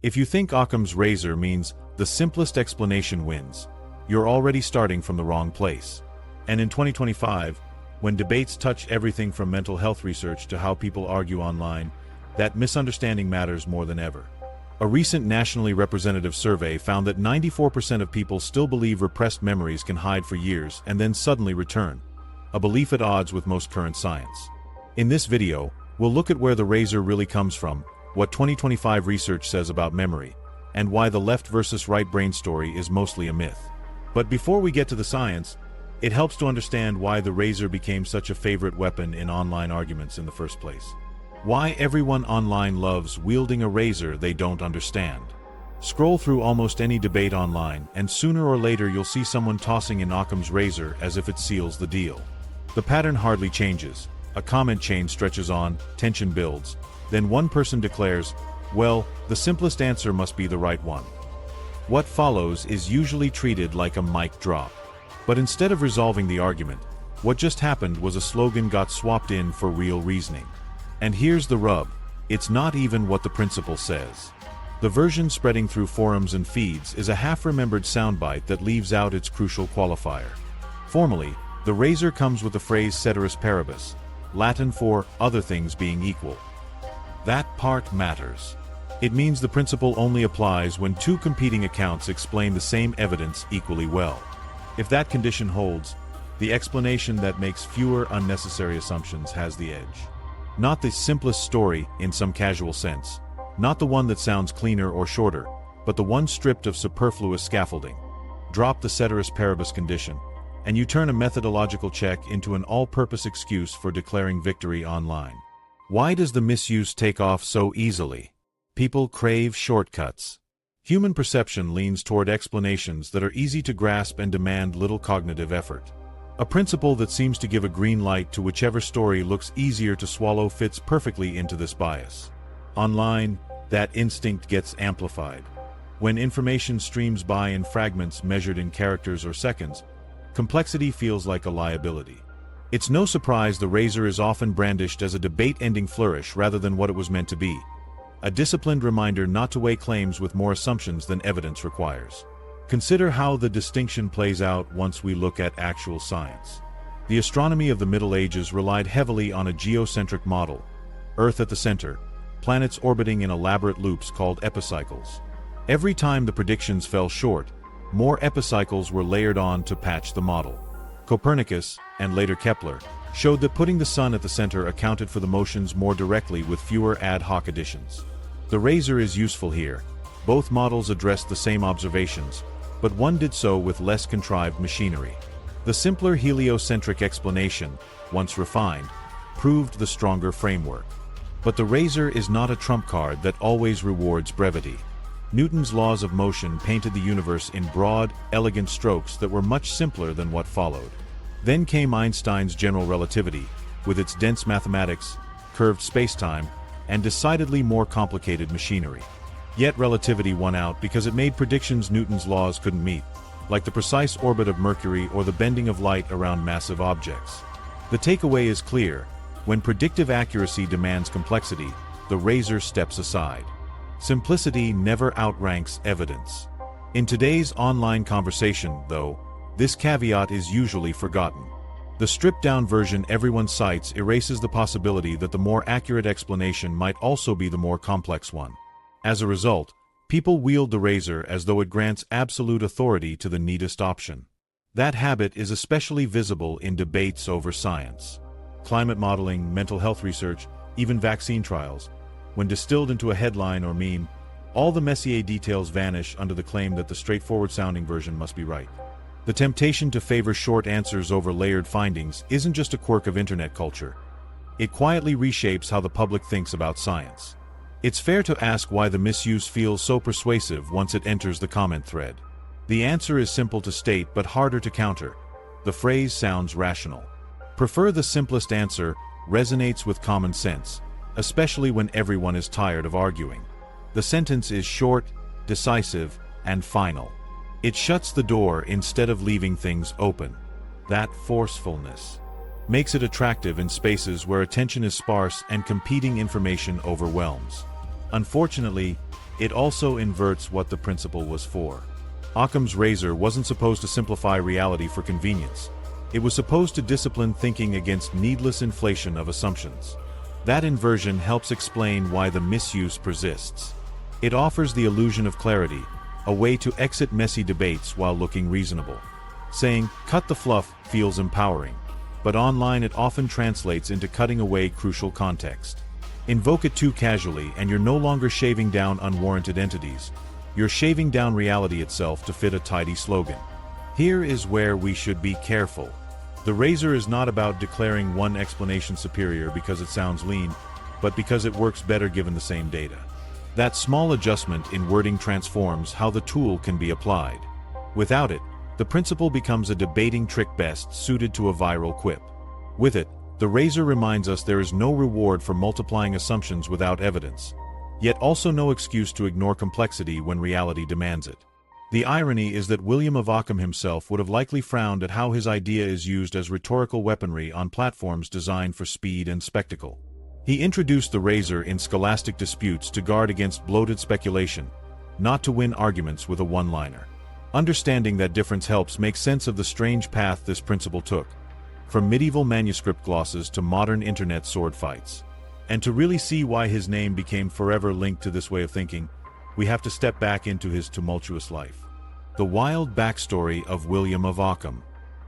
If you think Occam's razor means the simplest explanation wins, you're already starting from the wrong place. And in 2025, when debates touch everything from mental health research to how people argue online, that misunderstanding matters more than ever. A recent nationally representative survey found that 94% of people still believe repressed memories can hide for years and then suddenly return, a belief at odds with most current science. In this video, we'll look at where the razor really comes from, what 2025 research says about memory, and why the left versus right brain story is mostly a myth. But before we get to the science, it helps to understand why the razor became such a favorite weapon in online arguments in the first place. Why everyone online loves wielding a razor they don't understand. Scroll through almost any debate online, and sooner or later you'll see someone tossing in Occam's razor as if it seals the deal. The pattern hardly changes. A comment chain stretches on, tension builds. Then one person declares, well, the simplest answer must be the right one. What follows is usually treated like a mic drop. But instead of resolving the argument, what just happened was a slogan got swapped in for real reasoning. And here's the rub, it's not even what the principle says. The version spreading through forums and feeds is a half-remembered soundbite that leaves out its crucial qualifier. Formally, the razor comes with the phrase ceteris paribus, Latin for other things being equal. That part matters. It means the principle only applies when two competing accounts explain the same evidence equally well. If that condition holds, the explanation that makes fewer unnecessary assumptions has the edge. Not the simplest story in some casual sense, not the one that sounds cleaner or shorter, but the one stripped of superfluous scaffolding. Drop the ceteris paribus condition, and you turn a methodological check into an all-purpose excuse for declaring victory online. Why does the misuse take off so easily? People crave shortcuts. Human perception leans toward explanations that are easy to grasp and demand little cognitive effort. A principle that seems to give a green light to whichever story looks easier to swallow fits perfectly into this bias. Online, that instinct gets amplified. When information streams by in fragments measured in characters or seconds, complexity feels like a liability. It's no surprise the razor is often brandished as a debate-ending flourish rather than what it was meant to be. A disciplined reminder not to weigh claims with more assumptions than evidence requires. Consider how the distinction plays out once we look at actual science. The astronomy of the Middle Ages relied heavily on a geocentric model, Earth at the center, planets orbiting in elaborate loops called epicycles. Every time the predictions fell short, more epicycles were layered on to patch the model. Copernicus, and later Kepler, showed that putting the sun at the center accounted for the motions more directly with fewer ad hoc additions. The razor is useful here. Both models addressed the same observations, but one did so with less contrived machinery. The simpler heliocentric explanation, once refined, proved the stronger framework. But the razor is not a trump card that always rewards brevity. Newton's laws of motion painted the universe in broad, elegant strokes that were much simpler than what followed. Then came Einstein's general relativity, with its dense mathematics, curved spacetime, and decidedly more complicated machinery. Yet relativity won out because it made predictions Newton's laws couldn't meet, like the precise orbit of Mercury or the bending of light around massive objects. The takeaway is clear: when predictive accuracy demands complexity, the razor steps aside. Simplicity never outranks evidence. In today's online conversation, though, this caveat is usually forgotten. The stripped-down version everyone cites erases the possibility that the more accurate explanation might also be the more complex one. As a result, people wield the razor as though it grants absolute authority to the neatest option. That habit is especially visible in debates over science. Climate modeling, mental health research, even vaccine trials. When distilled into a headline or meme, all the Messier details vanish under the claim that the straightforward-sounding version must be right. The temptation to favor short answers over layered findings isn't just a quirk of internet culture. It quietly reshapes how the public thinks about science. It's fair to ask why the misuse feels so persuasive once it enters the comment thread. The answer is simple to state but harder to counter. The phrase sounds rational. Prefer the simplest answer resonates with common sense, especially when everyone is tired of arguing. The sentence is short, decisive, and final. It shuts the door instead of leaving things open. That forcefulness makes it attractive in spaces where attention is sparse and competing information overwhelms. Unfortunately, it also inverts what the principle was for. Occam's razor wasn't supposed to simplify reality for convenience. It was supposed to discipline thinking against needless inflation of assumptions. That inversion helps explain why the misuse persists. It offers the illusion of clarity, a way to exit messy debates while looking reasonable. Saying, "cut the fluff," feels empowering, but online it often translates into cutting away crucial context. Invoke it too casually and you're no longer shaving down unwarranted entities. You're shaving down reality itself to fit a tidy slogan. Here is where we should be careful. The razor is not about declaring one explanation superior because it sounds lean, but because it works better given the same data. That small adjustment in wording transforms how the tool can be applied. Without it, the principle becomes a debating trick best suited to a viral quip. With it, the razor reminds us there is no reward for multiplying assumptions without evidence, yet also no excuse to ignore complexity when reality demands it. The irony is that William of Ockham himself would have likely frowned at how his idea is used as rhetorical weaponry on platforms designed for speed and spectacle. He introduced the razor in scholastic disputes to guard against bloated speculation, not to win arguments with a one-liner. Understanding that difference helps make sense of the strange path this principle took, from medieval manuscript glosses to modern internet sword fights. And to really see why his name became forever linked to this way of thinking, we have to step back into his tumultuous life. The wild backstory of William of Ockham.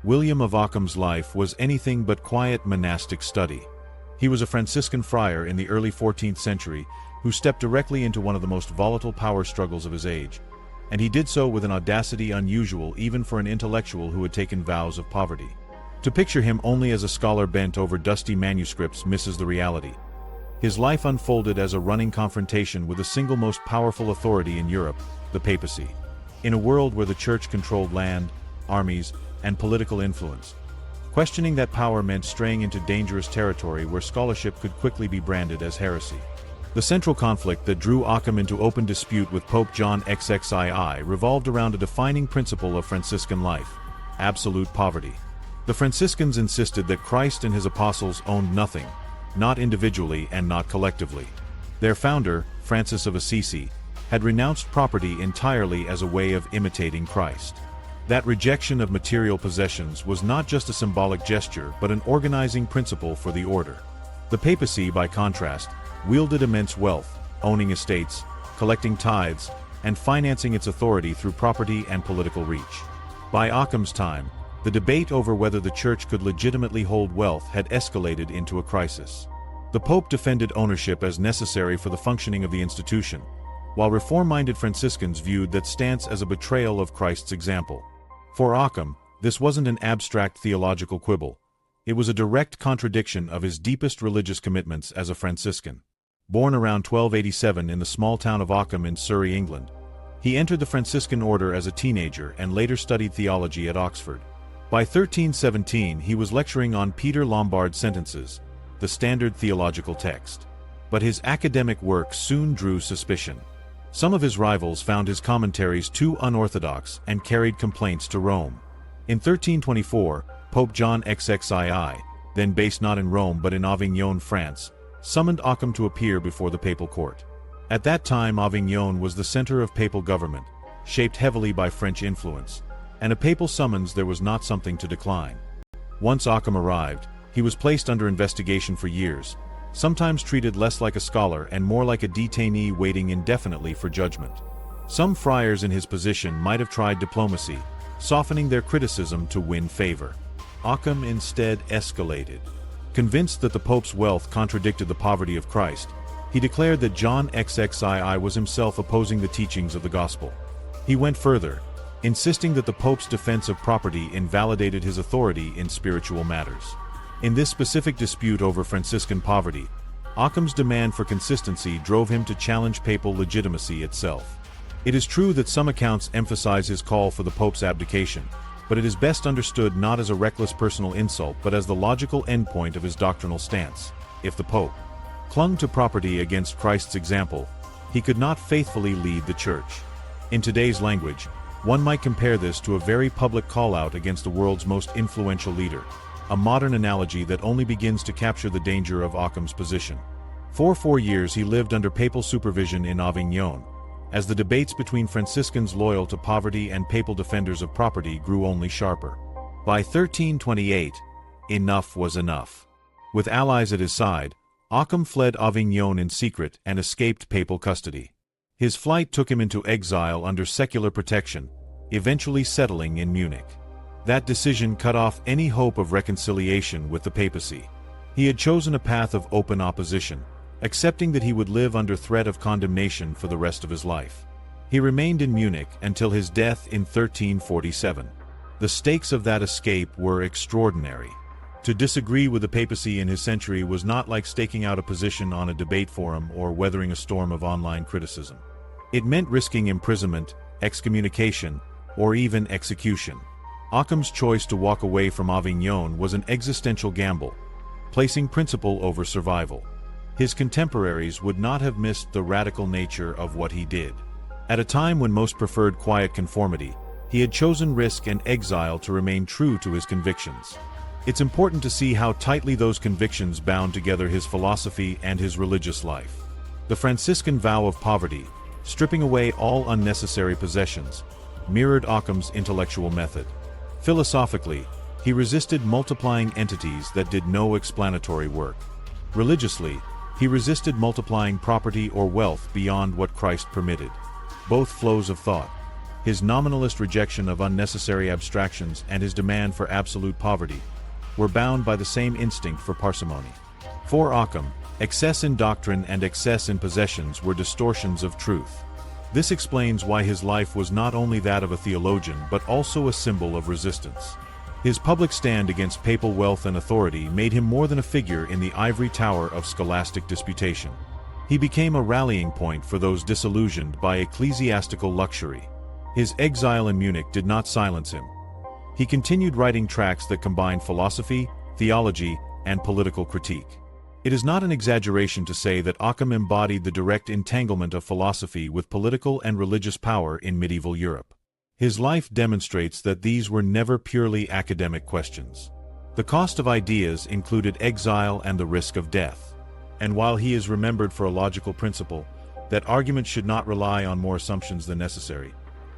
William of Ockham's life was anything but quiet monastic study. He was a Franciscan friar in the early 14th century who stepped directly into one of the most volatile power struggles of his age, and he did so with an audacity unusual even for an intellectual who had taken vows of poverty. To picture him only as a scholar bent over dusty manuscripts misses the reality. His life unfolded as a running confrontation with the single most powerful authority in Europe, the papacy. In a world where the church controlled land, armies, and political influence, questioning that power meant straying into dangerous territory where scholarship could quickly be branded as heresy. The central conflict that drew Occam into open dispute with Pope John XXII revolved around a defining principle of Franciscan life: absolute poverty. The Franciscans insisted that Christ and his apostles owned nothing, not individually and not collectively. Their founder, Francis of Assisi, had renounced property entirely as a way of imitating Christ. That rejection of material possessions was not just a symbolic gesture but an organizing principle for the order. The papacy, by contrast, wielded immense wealth, owning estates, collecting tithes, and financing its authority through property and political reach. By Occam's time, the debate over whether the church could legitimately hold wealth had escalated into a crisis. The Pope defended ownership as necessary for the functioning of the institution, while reform-minded Franciscans viewed that stance as a betrayal of Christ's example. For Occam, this wasn't an abstract theological quibble. It was a direct contradiction of his deepest religious commitments as a Franciscan. Born around 1287 in the small town of Ockham in Surrey, England, he entered the Franciscan order as a teenager and later studied theology at Oxford. By 1317 he was lecturing on Peter Lombard's Sentences, the standard theological text. But his academic work soon drew suspicion. Some of his rivals found his commentaries too unorthodox and carried complaints to Rome. In 1324, Pope John XXII, then based not in Rome but in Avignon, France, summoned Occam to appear before the papal court. At that time Avignon was the center of papal government, shaped heavily by French influence, and a papal summons there was not something to decline. Once Occam arrived, he was placed under investigation for years, sometimes treated less like a scholar and more like a detainee waiting indefinitely for judgment. Some friars in his position might have tried diplomacy, softening their criticism to win favor. Occam instead escalated. Convinced that the Pope's wealth contradicted the poverty of Christ, he declared that John XXII was himself opposing the teachings of the gospel. He went further, insisting that the Pope's defense of property invalidated his authority in spiritual matters. In this specific dispute over Franciscan poverty, Occam's demand for consistency drove him to challenge papal legitimacy itself. It is true that some accounts emphasize his call for the Pope's abdication, but it is best understood not as a reckless personal insult but as the logical endpoint of his doctrinal stance. If the Pope clung to property against Christ's example, he could not faithfully lead the Church. In today's language, one might compare this to a very public call-out against the world's most influential leader, a modern analogy that only begins to capture the danger of Occam's position. For 4 years he lived under papal supervision in Avignon, as the debates between Franciscans loyal to poverty and papal defenders of property grew only sharper. By 1328, enough was enough. With allies at his side, Occam fled Avignon in secret and escaped papal custody. His flight took him into exile under secular protection, eventually settling in Munich. That decision cut off any hope of reconciliation with the papacy. He had chosen a path of open opposition, accepting that he would live under threat of condemnation for the rest of his life. He remained in Munich until his death in 1347. The stakes of that escape were extraordinary. To disagree with the papacy in his century was not like staking out a position on a debate forum or weathering a storm of online criticism. It meant risking imprisonment, excommunication, or even execution. Occam's choice to walk away from Avignon was an existential gamble, placing principle over survival. His contemporaries would not have missed the radical nature of what he did. At a time when most preferred quiet conformity, he had chosen risk and exile to remain true to his convictions. It's important to see how tightly those convictions bound together his philosophy and his religious life. The Franciscan vow of poverty, stripping away all unnecessary possessions, mirrored Occam's intellectual method. Philosophically, he resisted multiplying entities that did no explanatory work. Religiously, he resisted multiplying property or wealth beyond what Christ permitted. Both flows of thought, his nominalist rejection of unnecessary abstractions and his demand for absolute poverty, were bound by the same instinct for parsimony. For Occam, excess in doctrine and excess in possessions were distortions of truth. This explains why his life was not only that of a theologian but also a symbol of resistance. His public stand against papal wealth and authority made him more than a figure in the ivory tower of scholastic disputation. He became a rallying point for those disillusioned by ecclesiastical luxury. His exile in Munich did not silence him. He continued writing tracts that combined philosophy, theology, and political critique. It is not an exaggeration to say that Occam embodied the direct entanglement of philosophy with political and religious power in medieval Europe. His life demonstrates that these were never purely academic questions. The cost of ideas included exile and the risk of death. And while he is remembered for a logical principle, that arguments should not rely on more assumptions than necessary,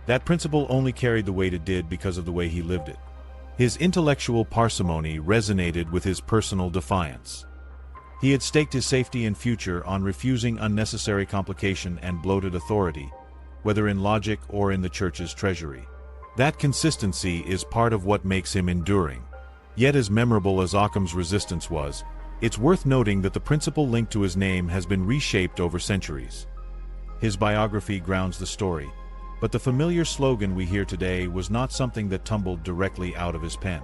that principle only carried the weight it did because of the way he lived it. His intellectual parsimony resonated with his personal defiance. He had staked his safety and future on refusing unnecessary complication and bloated authority, whether in logic or in the church's treasury. That consistency is part of what makes him enduring. Yet as memorable as Occam's resistance was, it's worth noting that the principle linked to his name has been reshaped over centuries. His biography grounds the story, but the familiar slogan we hear today was not something that tumbled directly out of his pen.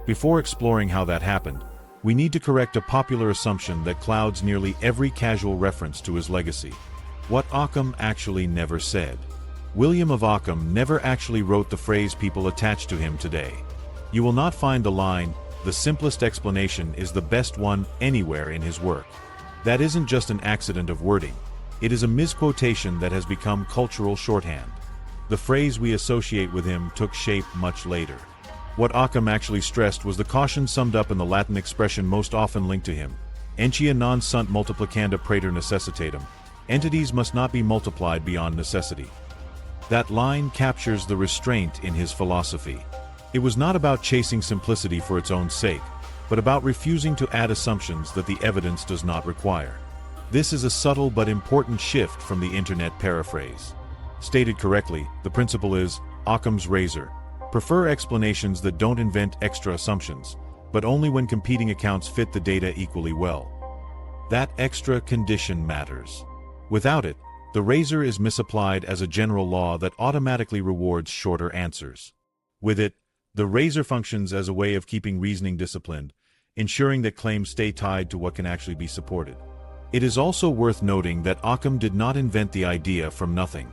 Before exploring how that happened, we need to correct a popular assumption that clouds nearly every casual reference to his legacy. What Occam actually never said. William of Ockham never actually wrote the phrase people attach to him today. You will not find the line, "The simplest explanation is the best one," anywhere in his work. That isn't just an accident of wording. It is a misquotation that has become cultural shorthand. The phrase we associate with him took shape much later. What Occam actually stressed was the caution summed up in the Latin expression most often linked to him, "Entia non sunt multiplicanda praeter necessitatem." Entities must not be multiplied beyond necessity. That line captures the restraint in his philosophy. It was not about chasing simplicity for its own sake, but about refusing to add assumptions that the evidence does not require. This is a subtle but important shift from the internet paraphrase. Stated correctly, the principle is, Occam's razor. Prefer explanations that don't invent extra assumptions, but only when competing accounts fit the data equally well. That extra condition matters. Without it, the razor is misapplied as a general law that automatically rewards shorter answers. With it, the razor functions as a way of keeping reasoning disciplined, ensuring that claims stay tied to what can actually be supported. It is also worth noting that Occam did not invent the idea from nothing.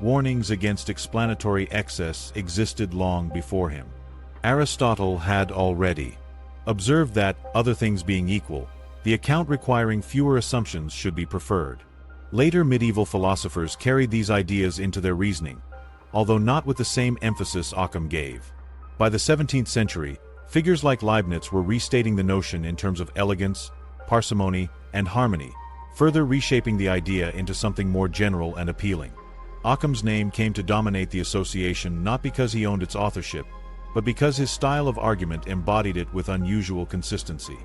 Warnings against explanatory excess existed long before him. Aristotle had already observed that, other things being equal, the account requiring fewer assumptions should be preferred. Later medieval philosophers carried these ideas into their reasoning, although not with the same emphasis Occam gave. By the 17th century, figures like Leibniz were restating the notion in terms of elegance, parsimony, and harmony, further reshaping the idea into something more general and appealing. Occam's name came to dominate the association not because he owned its authorship, but because his style of argument embodied it with unusual consistency.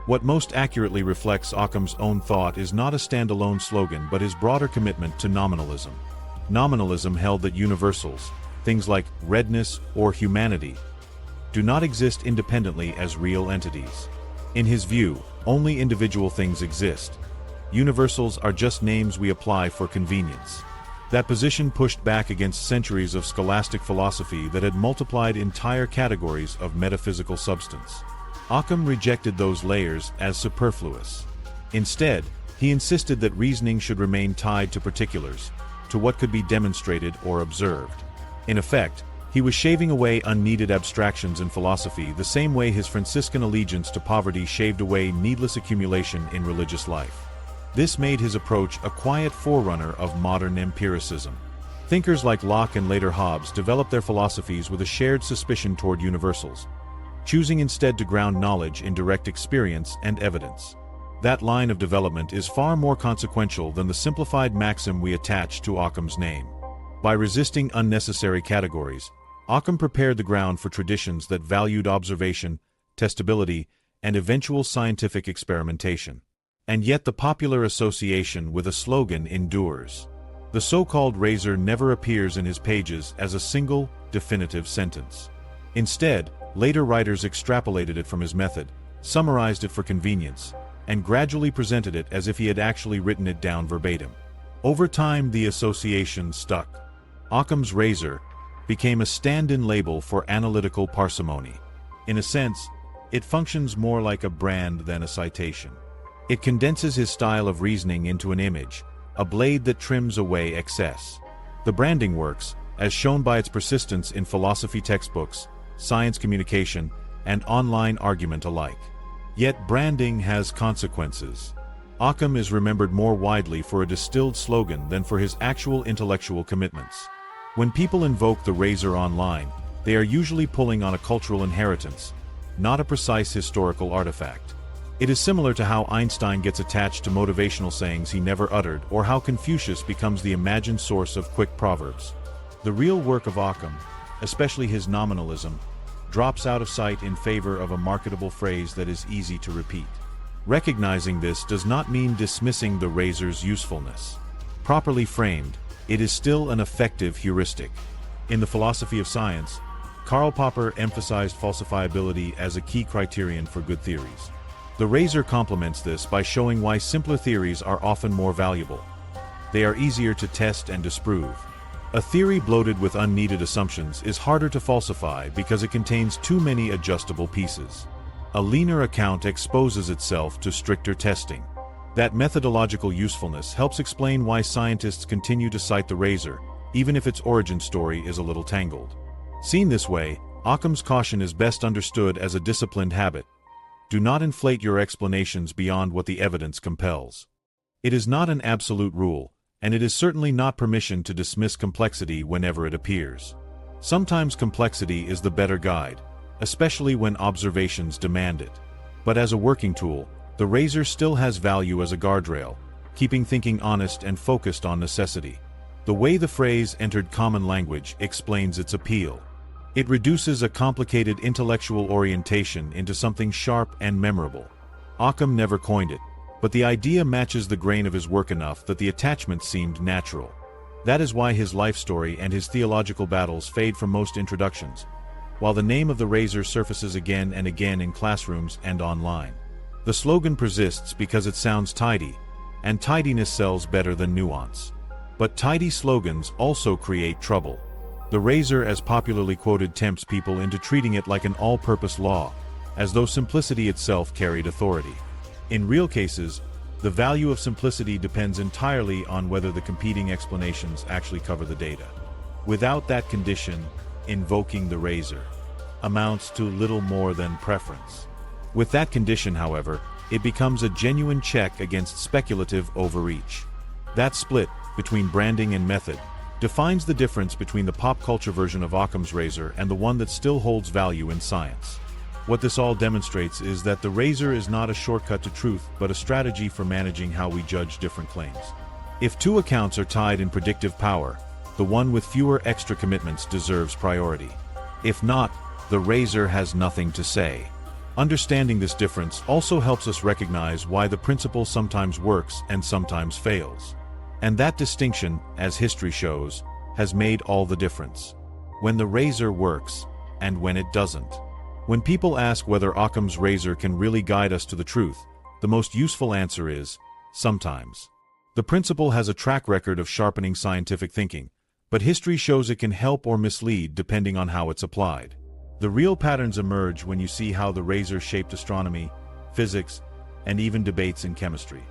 What most accurately reflects Occam's own thought is not a standalone slogan but his broader commitment to nominalism. Nominalism held that universals, things like redness or humanity, do not exist independently as real entities. In his view, only individual things exist. Universals are just names we apply for convenience. That position pushed back against centuries of scholastic philosophy that had multiplied entire categories of metaphysical substance. Occam rejected those layers as superfluous. Instead, he insisted that reasoning should remain tied to particulars, to what could be demonstrated or observed. In effect, he was shaving away unneeded abstractions in philosophy the same way his Franciscan allegiance to poverty shaved away needless accumulation in religious life. This made his approach a quiet forerunner of modern empiricism. Thinkers like Locke and later Hobbes developed their philosophies with a shared suspicion toward universals, choosing instead to ground knowledge in direct experience and evidence. That line of development is far more consequential than the simplified maxim we attach to Occam's name. By resisting unnecessary categories, Occam prepared the ground for traditions that valued observation, testability, and eventual scientific experimentation. And yet the popular association with a slogan endures. The so-called razor never appears in his pages as a single, definitive sentence. Instead, later writers extrapolated it from his method, summarized it for convenience, and gradually presented it as if he had actually written it down verbatim. Over time, the association stuck. Occam's razor became a stand-in label for analytical parsimony. In a sense, it functions more like a brand than a citation. It condenses his style of reasoning into an image, a blade that trims away excess. The branding works, as shown by its persistence in philosophy textbooks, science communication, and online argument alike. Yet branding has consequences. Occam is remembered more widely for a distilled slogan than for his actual intellectual commitments. When people invoke the razor online, they are usually pulling on a cultural inheritance, not a precise historical artifact. It is similar to how Einstein gets attached to motivational sayings he never uttered, or how Confucius becomes the imagined source of quick proverbs. The real work of Occam, especially his nominalism, drops out of sight in favor of a marketable phrase that is easy to repeat. Recognizing this does not mean dismissing the razor's usefulness. Properly framed, it is still an effective heuristic. In the philosophy of science, Karl Popper emphasized falsifiability as a key criterion for good theories. The razor complements this by showing why simpler theories are often more valuable. They are easier to test and disprove. A theory bloated with unneeded assumptions is harder to falsify because it contains too many adjustable pieces. A leaner account exposes itself to stricter testing. That methodological usefulness helps explain why scientists continue to cite the razor, even if its origin story is a little tangled. Seen this way, Occam's caution is best understood as a disciplined habit. Do not inflate your explanations beyond what the evidence compels. It is not an absolute rule, and it is certainly not permission to dismiss complexity whenever it appears. Sometimes complexity is the better guide, especially when observations demand it. But as a working tool, the razor still has value as a guardrail, keeping thinking honest and focused on necessity. The way the phrase entered common language explains its appeal. It reduces a complicated intellectual orientation into something sharp and memorable. Occam never coined it, but the idea matches the grain of his work enough that the attachment seemed natural. That is why his life story and his theological battles fade from most introductions, while the name of the razor surfaces again and again in classrooms and online. The slogan persists because it sounds tidy, and tidiness sells better than nuance. But tidy slogans also create trouble. The razor, as popularly quoted, tempts people into treating it like an all-purpose law, as though simplicity itself carried authority. In real cases, the value of simplicity depends entirely on whether the competing explanations actually cover the data. Without that condition, invoking the razor amounts to little more than preference. With that condition, however, it becomes a genuine check against speculative overreach. That split between branding and method defines the difference between the pop culture version of Occam's razor and the one that still holds value in science. What this all demonstrates is that the razor is not a shortcut to truth, but a strategy for managing how we judge different claims. If two accounts are tied in predictive power, the one with fewer extra commitments deserves priority. If not, the razor has nothing to say. Understanding this difference also helps us recognize why the principle sometimes works and sometimes fails. And that distinction, as history shows, has made all the difference. When the razor works, and when it doesn't. When people ask whether Occam's razor can really guide us to the truth, the most useful answer is, sometimes. The principle has a track record of sharpening scientific thinking, but history shows it can help or mislead depending on how it's applied. The real patterns emerge when you see how the razor shaped astronomy, physics, and even debates in chemistry.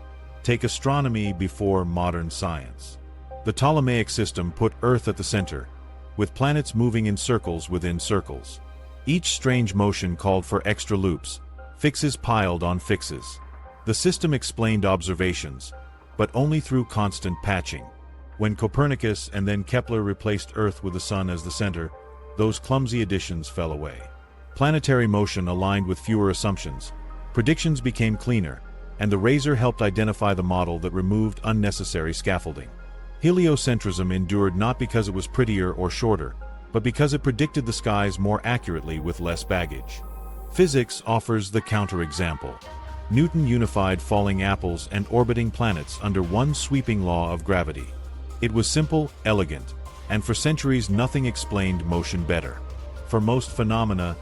Take astronomy before modern science. The Ptolemaic system put Earth at the center, with planets moving in circles within circles. Each strange motion called for extra loops, fixes piled on fixes. The system explained observations, but only through constant patching. When Copernicus and then Kepler replaced Earth with the Sun as the center, those clumsy additions fell away. Planetary motion aligned with fewer assumptions, predictions became cleaner, and the razor helped identify the model that removed unnecessary scaffolding. Heliocentrism endured not because it was prettier or shorter, but because it predicted the skies more accurately with less baggage. Physics offers the counterexample. Newton unified falling apples and orbiting planets under one sweeping law of gravity. It was simple, elegant, and for centuries nothing explained motion better. For most phenomena,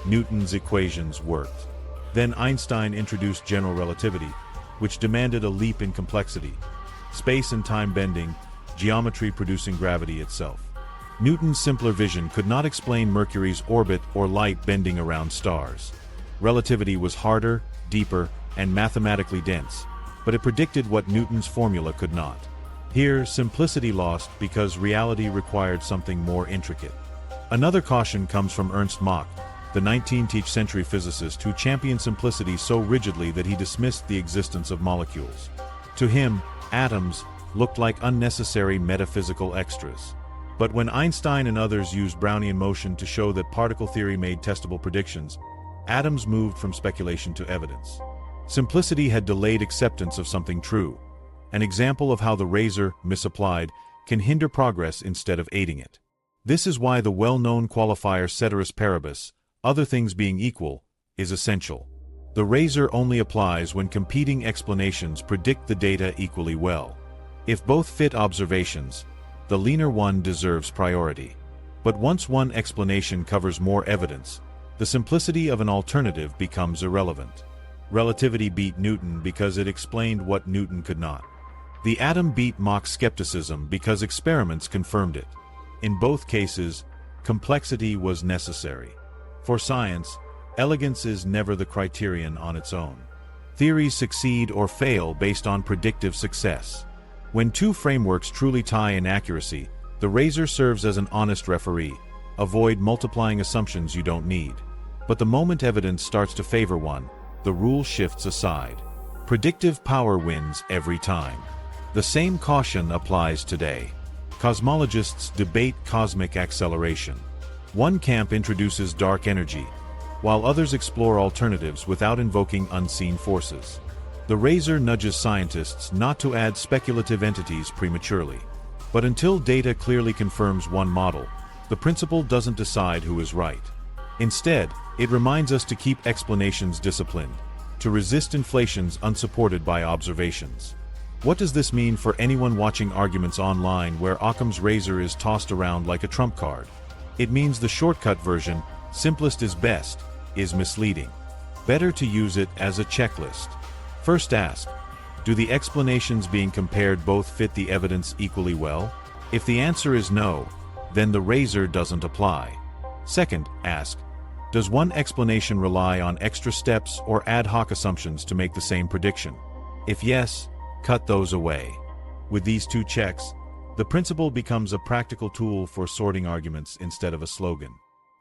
Newton's equations worked. Then Einstein introduced general relativity, which demanded a leap in complexity. Space and time bending, geometry producing gravity itself. Newton's simpler vision could not explain Mercury's orbit or light bending around stars. Relativity was harder, deeper, and mathematically dense, but it predicted what Newton's formula could not. Here, simplicity lost because reality required something more intricate. Another caution comes from Ernst Mach, the 19th century physicist who championed simplicity so rigidly that he dismissed the existence of molecules. To him, atoms looked like unnecessary metaphysical extras. But when Einstein and others used Brownian motion to show that particle theory made testable predictions, atoms moved from speculation to evidence. Simplicity had delayed acceptance of something true, an example of how the razor, misapplied, can hinder progress instead of aiding it. This is why the well-known qualifier ceteris paribus, other things being equal, is essential. The razor only applies when competing explanations predict the data equally well. If both fit observations, the leaner one deserves priority. But once one explanation covers more evidence, the simplicity of an alternative becomes irrelevant. Relativity beat Newton because it explained what Newton could not. The atom beat Mach's skepticism because experiments confirmed it. In both cases, complexity was necessary. For science, elegance is never the criterion on its own. Theories succeed or fail based on predictive success. When two frameworks truly tie in accuracy, the razor serves as an honest referee. Avoid multiplying assumptions you don't need. But the moment evidence starts to favor one, the rule shifts aside. Predictive power wins every time. The same caution applies today. Cosmologists debate cosmic acceleration. One camp introduces dark energy, while others explore alternatives without invoking unseen forces. The razor nudges scientists not to add speculative entities prematurely. But until data clearly confirms one model, the principle doesn't decide who is right. Instead, it reminds us to keep explanations disciplined, to resist inflations unsupported by observations. What does this mean for anyone watching arguments online where Occam's razor is tossed around like a trump card? It means the shortcut version, simplest is best, is misleading. Better to use it as a checklist. First ask, do the explanations being compared both fit the evidence equally well? If the answer is no, then the razor doesn't apply. Second, ask, does one explanation rely on extra steps or ad hoc assumptions to make the same prediction? If yes, cut those away. With these two checks, the principle becomes a practical tool for sorting arguments instead of a slogan.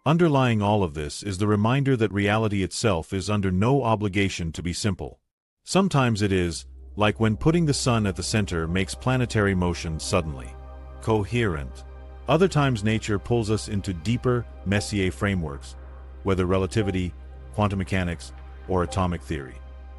Underlying all of this is the reminder that reality itself is under no obligation to be simple. Sometimes it is, like when putting the sun at the center makes planetary motion suddenly coherent. Other times nature pulls us into deeper, messier frameworks, whether relativity, quantum mechanics, or atomic theory.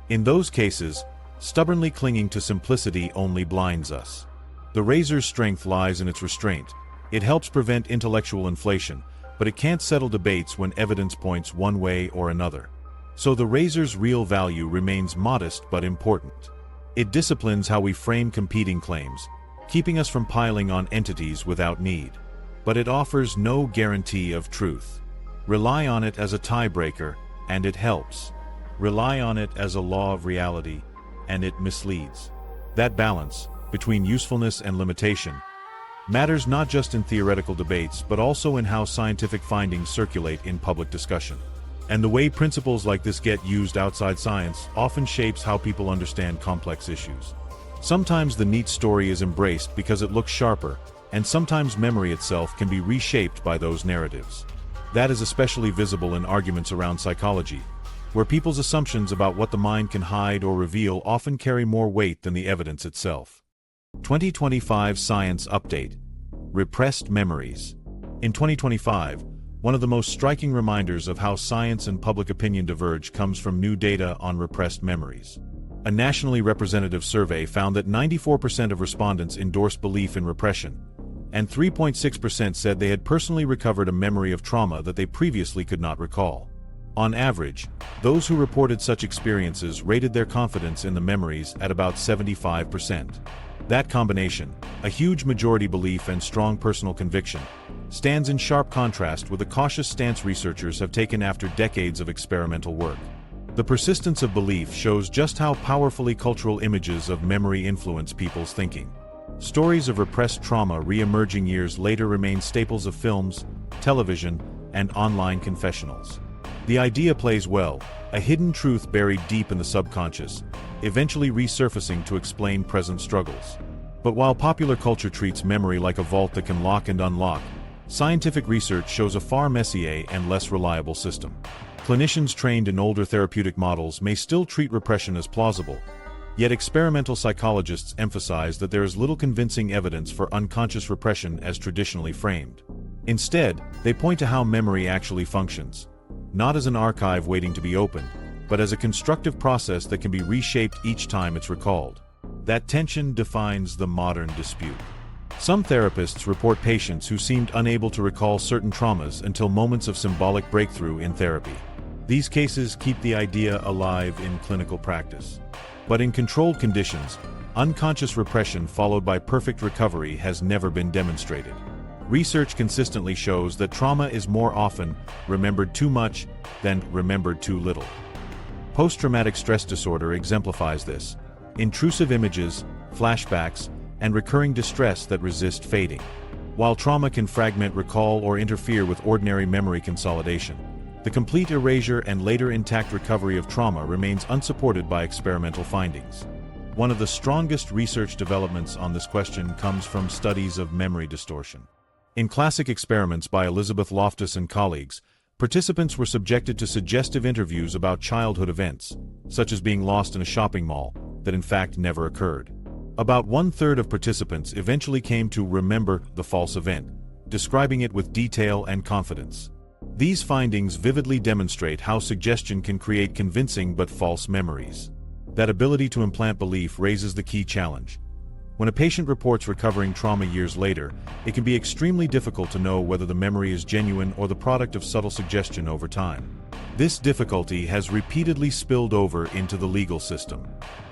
In those cases, stubbornly clinging to simplicity only blinds us. The razor's strength lies in its restraint, It helps prevent intellectual inflation, but it can't settle debates when evidence points one way or another. So the razor's real value remains modest but important. It disciplines how we frame competing claims, keeping us from piling on entities without need. But it offers no guarantee of truth. Rely on it as a tiebreaker, and it helps. Rely on it as a law of reality, and it misleads. That balance, between usefulness and limitation, matters not just in theoretical debates but also in how scientific findings circulate in public discussion. And the way principles like this get used outside science often shapes how people understand complex issues. Sometimes the neat story is embraced because it looks sharper, and sometimes memory itself can be reshaped by those narratives. That is especially visible in arguments around psychology, where people's assumptions about what the mind can hide or reveal often carry more weight than the evidence itself. 2025 Science Update: Repressed Memories. In 2025, one of the most striking reminders of how science and public opinion diverge comes from new data on repressed memories. A nationally representative survey found that 94% of respondents endorsed belief in repression, and 3.6% said they had personally recovered a memory of trauma that they previously could not recall. On average, those who reported such experiences rated their confidence in the memories at about 75%. That combination, a huge majority belief and strong personal conviction, stands in sharp contrast with the cautious stance researchers have taken after decades of experimental work. The persistence of belief shows just how powerfully cultural images of memory influence people's thinking. Stories of repressed trauma re-emerging years later remain staples of films, television, and online confessionals. The idea plays well, a hidden truth buried deep in the subconscious, eventually resurfacing to explain present struggles. But while popular culture treats memory like a vault that can lock and unlock, scientific research shows a far messier and less reliable system. Clinicians trained in older therapeutic models may still treat repression as plausible, yet experimental psychologists emphasize that there is little convincing evidence for unconscious repression as traditionally framed. Instead, they point to how memory actually functions, not as an archive waiting to be opened, but as a constructive process that can be reshaped each time it's recalled. That tension defines the modern dispute. Some therapists report patients who seemed unable to recall certain traumas until moments of symbolic breakthrough in therapy. These cases keep the idea alive in clinical practice. But in controlled conditions, unconscious repression followed by perfect recovery has never been demonstrated. Research consistently shows that trauma is more often remembered too much than remembered too little. Post-traumatic stress disorder exemplifies this: intrusive images, flashbacks, and recurring distress that resist fading. While trauma can fragment recall or interfere with ordinary memory consolidation, the complete erasure and later intact recovery of trauma remains unsupported by experimental findings. One of the strongest research developments on this question comes from studies of memory distortion. In classic experiments by Elizabeth Loftus and colleagues, participants were subjected to suggestive interviews about childhood events, such as being lost in a shopping mall, that in fact never occurred. About 1/3 of participants eventually came to remember the false event, describing it with detail and confidence. These findings vividly demonstrate how suggestion can create convincing but false memories. That ability to implant belief raises the key challenge. When a patient reports recovering trauma years later, it can be extremely difficult to know whether the memory is genuine or the product of subtle suggestion over time. This difficulty has repeatedly spilled over into the legal system.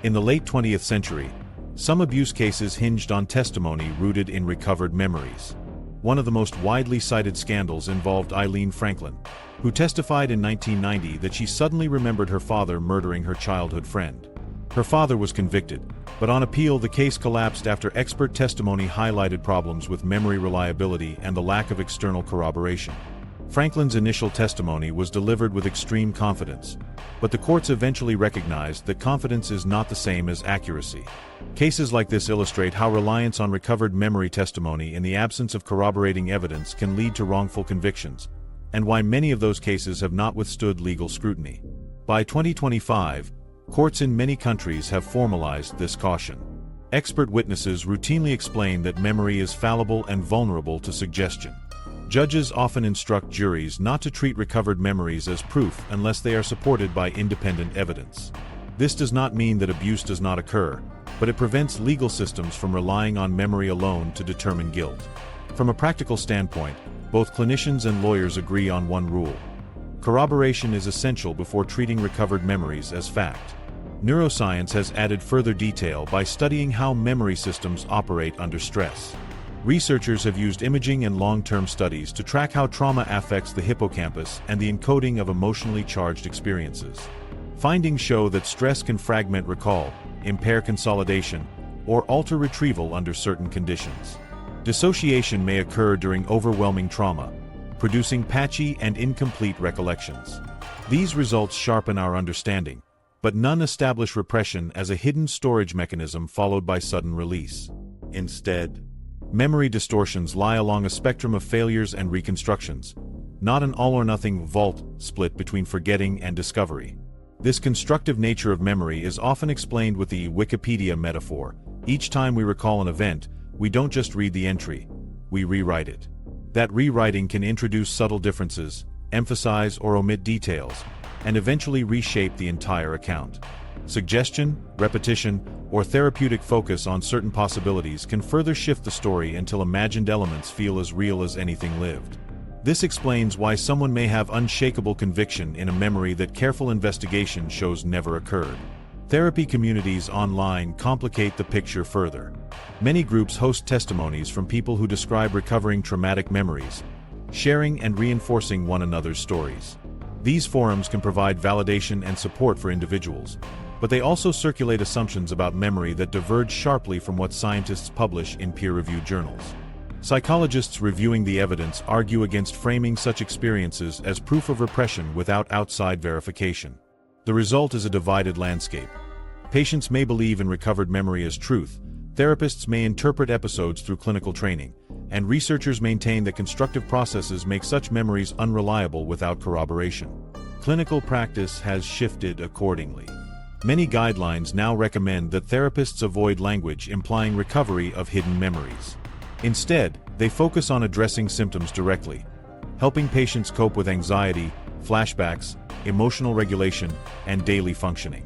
In the late 20th century, some abuse cases hinged on testimony rooted in recovered memories. One of the most widely cited scandals involved Eileen Franklin, who testified in 1990 that she suddenly remembered her father murdering her childhood friend. Her father was convicted, but on appeal the case collapsed after expert testimony highlighted problems with memory reliability and the lack of external corroboration. Franklin's initial testimony was delivered with extreme confidence, but the courts eventually recognized that confidence is not the same as accuracy. Cases like this illustrate how reliance on recovered memory testimony in the absence of corroborating evidence can lead to wrongful convictions, and why many of those cases have not withstood legal scrutiny. By 2025, courts in many countries have formalized this caution. Expert witnesses routinely explain that memory is fallible and vulnerable to suggestion. Judges often instruct juries not to treat recovered memories as proof unless they are supported by independent evidence. This does not mean that abuse does not occur, but it prevents legal systems from relying on memory alone to determine guilt. From a practical standpoint, both clinicians and lawyers agree on one rule. Corroboration is essential before treating recovered memories as fact. Neuroscience has added further detail by studying how memory systems operate under stress. Researchers have used imaging and long-term studies to track how trauma affects the hippocampus and the encoding of emotionally charged experiences. Findings show that stress can fragment recall, impair consolidation, or alter retrieval under certain conditions. Dissociation may occur during overwhelming trauma, producing patchy and incomplete recollections. These results sharpen our understanding, but none establish repression as a hidden storage mechanism followed by sudden release. Instead, memory distortions lie along a spectrum of failures and reconstructions, not an all-or-nothing vault split between forgetting and discovery. This constructive nature of memory is often explained with the Wikipedia metaphor. Each time we recall an event, we don't just read the entry, we rewrite it. That rewriting can introduce subtle differences, emphasize or omit details, and eventually reshape the entire account. Suggestion, repetition, or therapeutic focus on certain possibilities can further shift the story until imagined elements feel as real as anything lived. This explains why someone may have unshakable conviction in a memory that careful investigation shows never occurred. Therapy communities online complicate the picture further. Many groups host testimonies from people who describe recovering traumatic memories, sharing and reinforcing one another's stories. These forums can provide validation and support for individuals, but they also circulate assumptions about memory that diverge sharply from what scientists publish in peer-reviewed journals. Psychologists reviewing the evidence argue against framing such experiences as proof of repression without outside verification. The result is a divided landscape. Patients may believe in recovered memory as truth, therapists may interpret episodes through clinical training, and researchers maintain that constructive processes make such memories unreliable without corroboration. Clinical practice has shifted accordingly. Many guidelines now recommend that therapists avoid language implying recovery of hidden memories. Instead, they focus on addressing symptoms directly, helping patients cope with anxiety, flashbacks, emotional regulation, and daily functioning.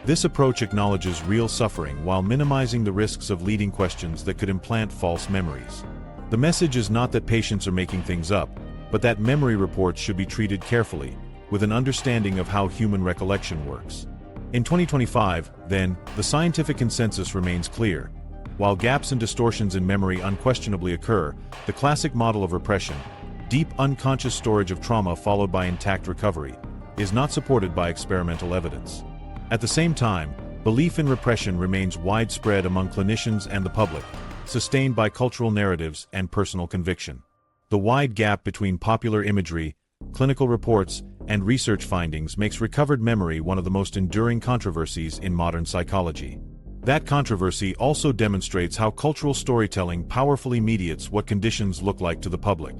This approach acknowledges real suffering while minimizing the risks of leading questions that could implant false memories. The message is not that patients are making things up, but that memory reports should be treated carefully, with an understanding of how human recollection works. In 2025, then, the scientific consensus remains clear. While gaps and distortions in memory unquestionably occur, the classic model of repression, deep unconscious storage of trauma followed by intact recovery, is not supported by experimental evidence. At the same time, belief in repression remains widespread among clinicians and the public, sustained by cultural narratives and personal conviction. The wide gap between popular imagery, clinical reports, and research findings makes recovered memory one of the most enduring controversies in modern psychology. That controversy also demonstrates how cultural storytelling powerfully mediates what conditions look like to the public.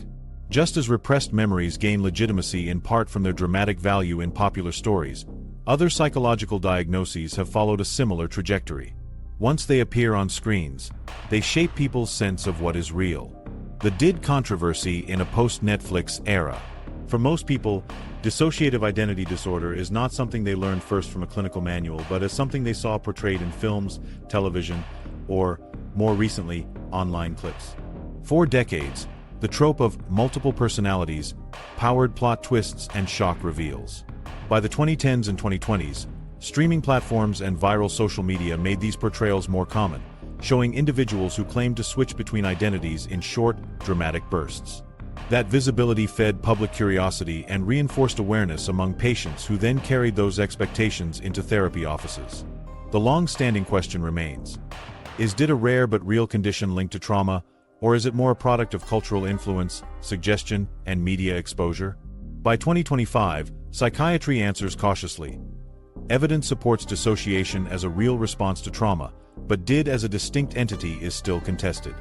Just as repressed memories gain legitimacy in part from their dramatic value in popular stories, other psychological diagnoses have followed a similar trajectory. Once they appear on screens, they shape people's sense of what is real. The did controversy in a post-Netflix era. For most people, dissociative identity disorder is not something they learned first from a clinical manual, but as something they saw portrayed in films, television, or, more recently, online clips. For decades, the trope of multiple personalities powered plot twists and shock reveals. By the 2010s and 2020s, streaming platforms and viral social media made these portrayals more common, showing individuals who claimed to switch between identities in short, dramatic bursts. That visibility fed public curiosity and reinforced awareness among patients who then carried those expectations into therapy offices. The long-standing question remains: is did a rare but real condition linked to trauma, or is it more a product of cultural influence, suggestion, and media exposure? By 2025, psychiatry answers cautiously. Evidence supports dissociation as a real response to trauma, but did as a distinct entity is still contested.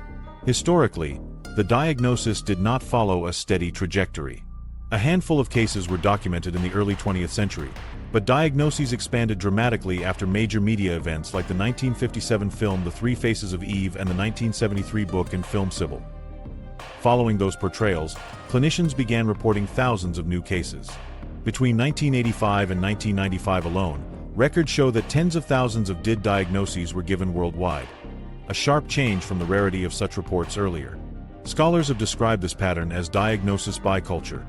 Historically, the diagnosis did not follow a steady trajectory. A handful of cases were documented in the early 20th century, but diagnoses expanded dramatically after major media events like the 1957 film The Three Faces of Eve and the 1973 book and film Sybil. Following those portrayals, clinicians began reporting thousands of new cases. Between 1985 and 1995 alone, records show that tens of thousands of DID diagnoses were given worldwide, a sharp change from the rarity of such reports earlier. Scholars have described this pattern as diagnosis by culture.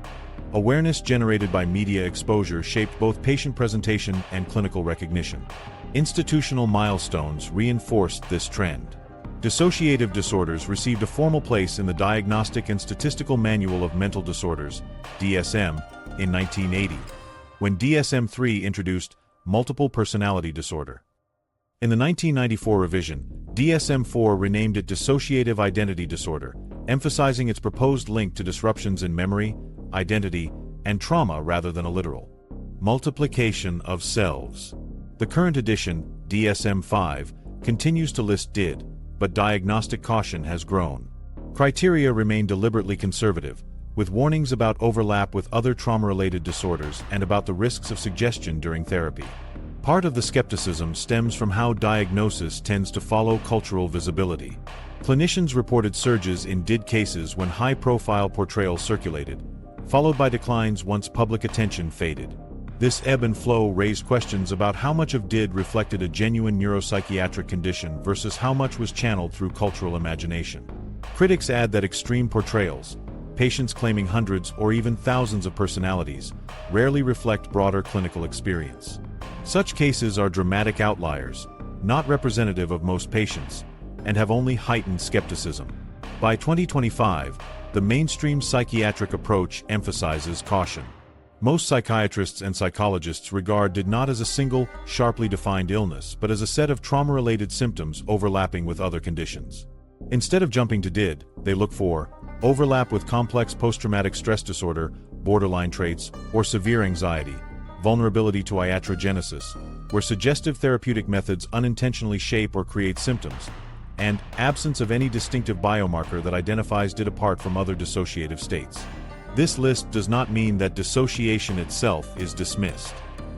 Awareness generated by media exposure shaped both patient presentation and clinical recognition. Institutional milestones reinforced this trend. Dissociative disorders received a formal place in the Diagnostic and Statistical Manual of Mental Disorders, DSM, in 1980, when DSM-3 introduced multiple personality disorder. In the 1994 revision, DSM-4 renamed it dissociative identity disorder, emphasizing its proposed link to disruptions in memory, identity, and trauma rather than a literal multiplication of selves. The current edition, DSM-5, continues to list DID, but diagnostic caution has grown. Criteria remain deliberately conservative, with warnings about overlap with other trauma-related disorders and about the risks of suggestion during therapy. Part of the skepticism stems from how diagnosis tends to follow cultural visibility. Clinicians reported surges in DID cases when high-profile portrayals circulated, followed by declines once public attention faded. This ebb and flow raised questions about how much of DID reflected a genuine neuropsychiatric condition versus how much was channeled through cultural imagination. Critics add that extreme portrayals, patients claiming hundreds or even thousands of personalities, rarely reflect broader clinical experience. Such cases are dramatic outliers, not representative of most patients, and have only heightened skepticism. By 2025, the mainstream psychiatric approach emphasizes caution. Most psychiatrists and psychologists regard DID not as a single, sharply defined illness, but as a set of trauma-related symptoms overlapping with other conditions. Instead of jumping to DID, they look for overlap with complex post-traumatic stress disorder, borderline traits, or severe anxiety, vulnerability to iatrogenesis, where suggestive therapeutic methods unintentionally shape or create symptoms, and absence of any distinctive biomarker that identifies DID apart from other dissociative states. This list does not mean that dissociation itself is dismissed.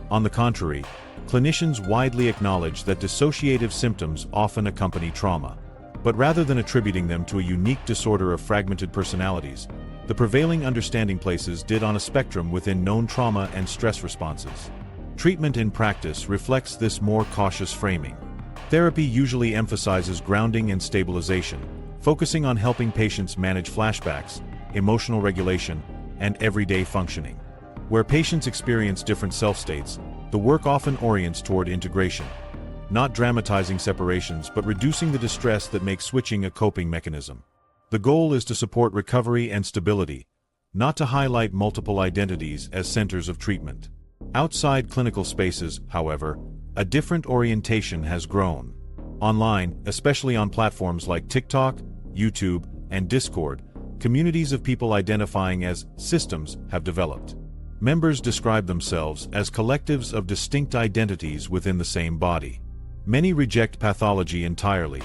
On the contrary, clinicians widely acknowledge that dissociative symptoms often accompany trauma. But rather than attributing them to a unique disorder of fragmented personalities, the prevailing understanding places DID on a spectrum within known trauma and stress responses. Treatment in practice reflects this more cautious framing. Therapy usually emphasizes grounding and stabilization, focusing on helping patients manage flashbacks, emotional regulation, and everyday functioning. Where patients experience different self-states, the work often orients toward integration, not dramatizing separations but reducing the distress that makes switching a coping mechanism. The goal is to support recovery and stability, not to highlight multiple identities as centers of treatment. Outside clinical spaces, however, a different orientation has grown. Online, especially on platforms like TikTok, YouTube, and Discord, communities of people identifying as systems have developed. Members describe themselves as collectives of distinct identities within the same body. Many reject pathology entirely,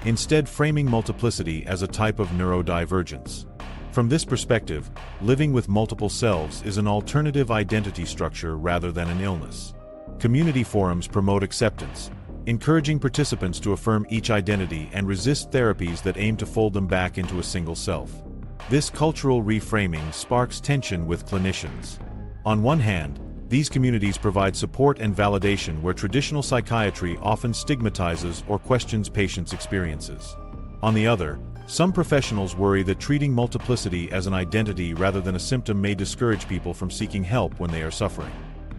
instead framing multiplicity as a type of neurodivergence. From this perspective, living with multiple selves is an alternative identity structure rather than an illness. Community forums promote acceptance, encouraging participants to affirm each identity and resist therapies that aim to fold them back into a single self. This cultural reframing sparks tension with clinicians. On one hand, these communities provide support and validation where traditional psychiatry often stigmatizes or questions patients' experiences. On the other, some professionals worry that treating multiplicity as an identity rather than a symptom may discourage people from seeking help when they are suffering.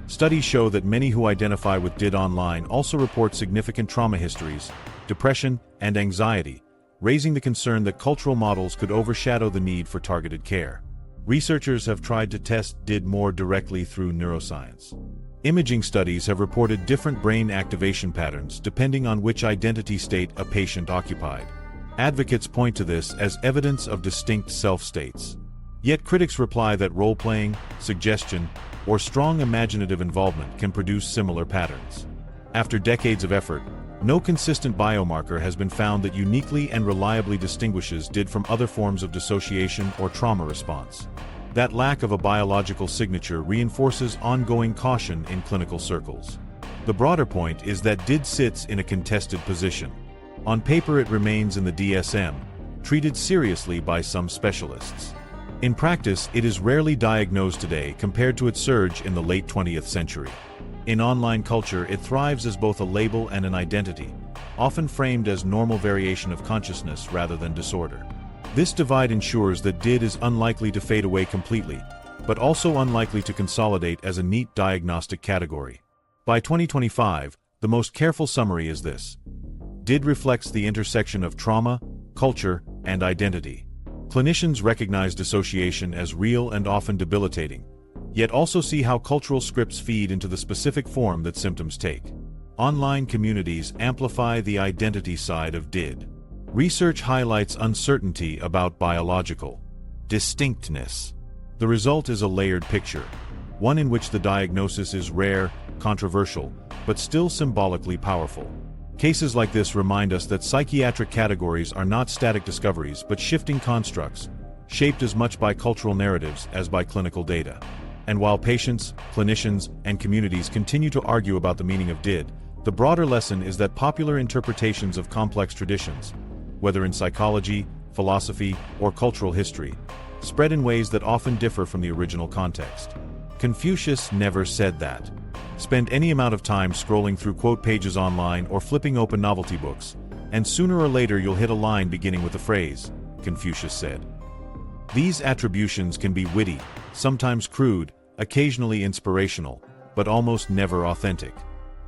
Studies show that many who identify with DID online also report significant trauma histories, depression, and anxiety, raising the concern that cultural models could overshadow the need for targeted care. Researchers have tried to test DID more directly through neuroscience. Imaging studies have reported different brain activation patterns depending on which identity state a patient occupied. Advocates point to this as evidence of distinct self-states. Yet critics reply that role-playing, suggestion, or strong imaginative involvement can produce similar patterns. After decades of effort, no consistent biomarker has been found that uniquely and reliably distinguishes DID from other forms of dissociation or trauma response. That lack of a biological signature reinforces ongoing caution in clinical circles. The broader point is that DID sits in a contested position. On paper it remains in the DSM, treated seriously by some specialists. In practice, it is rarely diagnosed today compared to its surge in the late 20th century. In online culture, it thrives as both a label and an identity, often framed as normal variation of consciousness rather than disorder. This divide ensures that did is unlikely to fade away completely, but also unlikely to consolidate as a neat diagnostic category. By 2025, the most careful summary is this: did reflects the intersection of trauma, culture, and identity. Clinicians recognize dissociation as real and often debilitating, yet also see how cultural scripts feed into the specific form that symptoms take. Online communities amplify the identity side of did. Research highlights uncertainty about biological distinctness. The result is a layered picture, one in which the diagnosis is rare, controversial, but still symbolically powerful. Cases like this remind us that psychiatric categories are not static discoveries but shifting constructs, shaped as much by cultural narratives as by clinical data. And while patients, clinicians, and communities continue to argue about the meaning of did, the broader lesson is that popular interpretations of complex traditions, whether in psychology, philosophy, or cultural history, spread in ways that often differ from the original context. Confucius never said that. Spend any amount of time scrolling through quote pages online or flipping open novelty books, and sooner or later you'll hit a line beginning with the phrase, Confucius said. These attributions can be witty, sometimes crude, occasionally inspirational, but almost never authentic.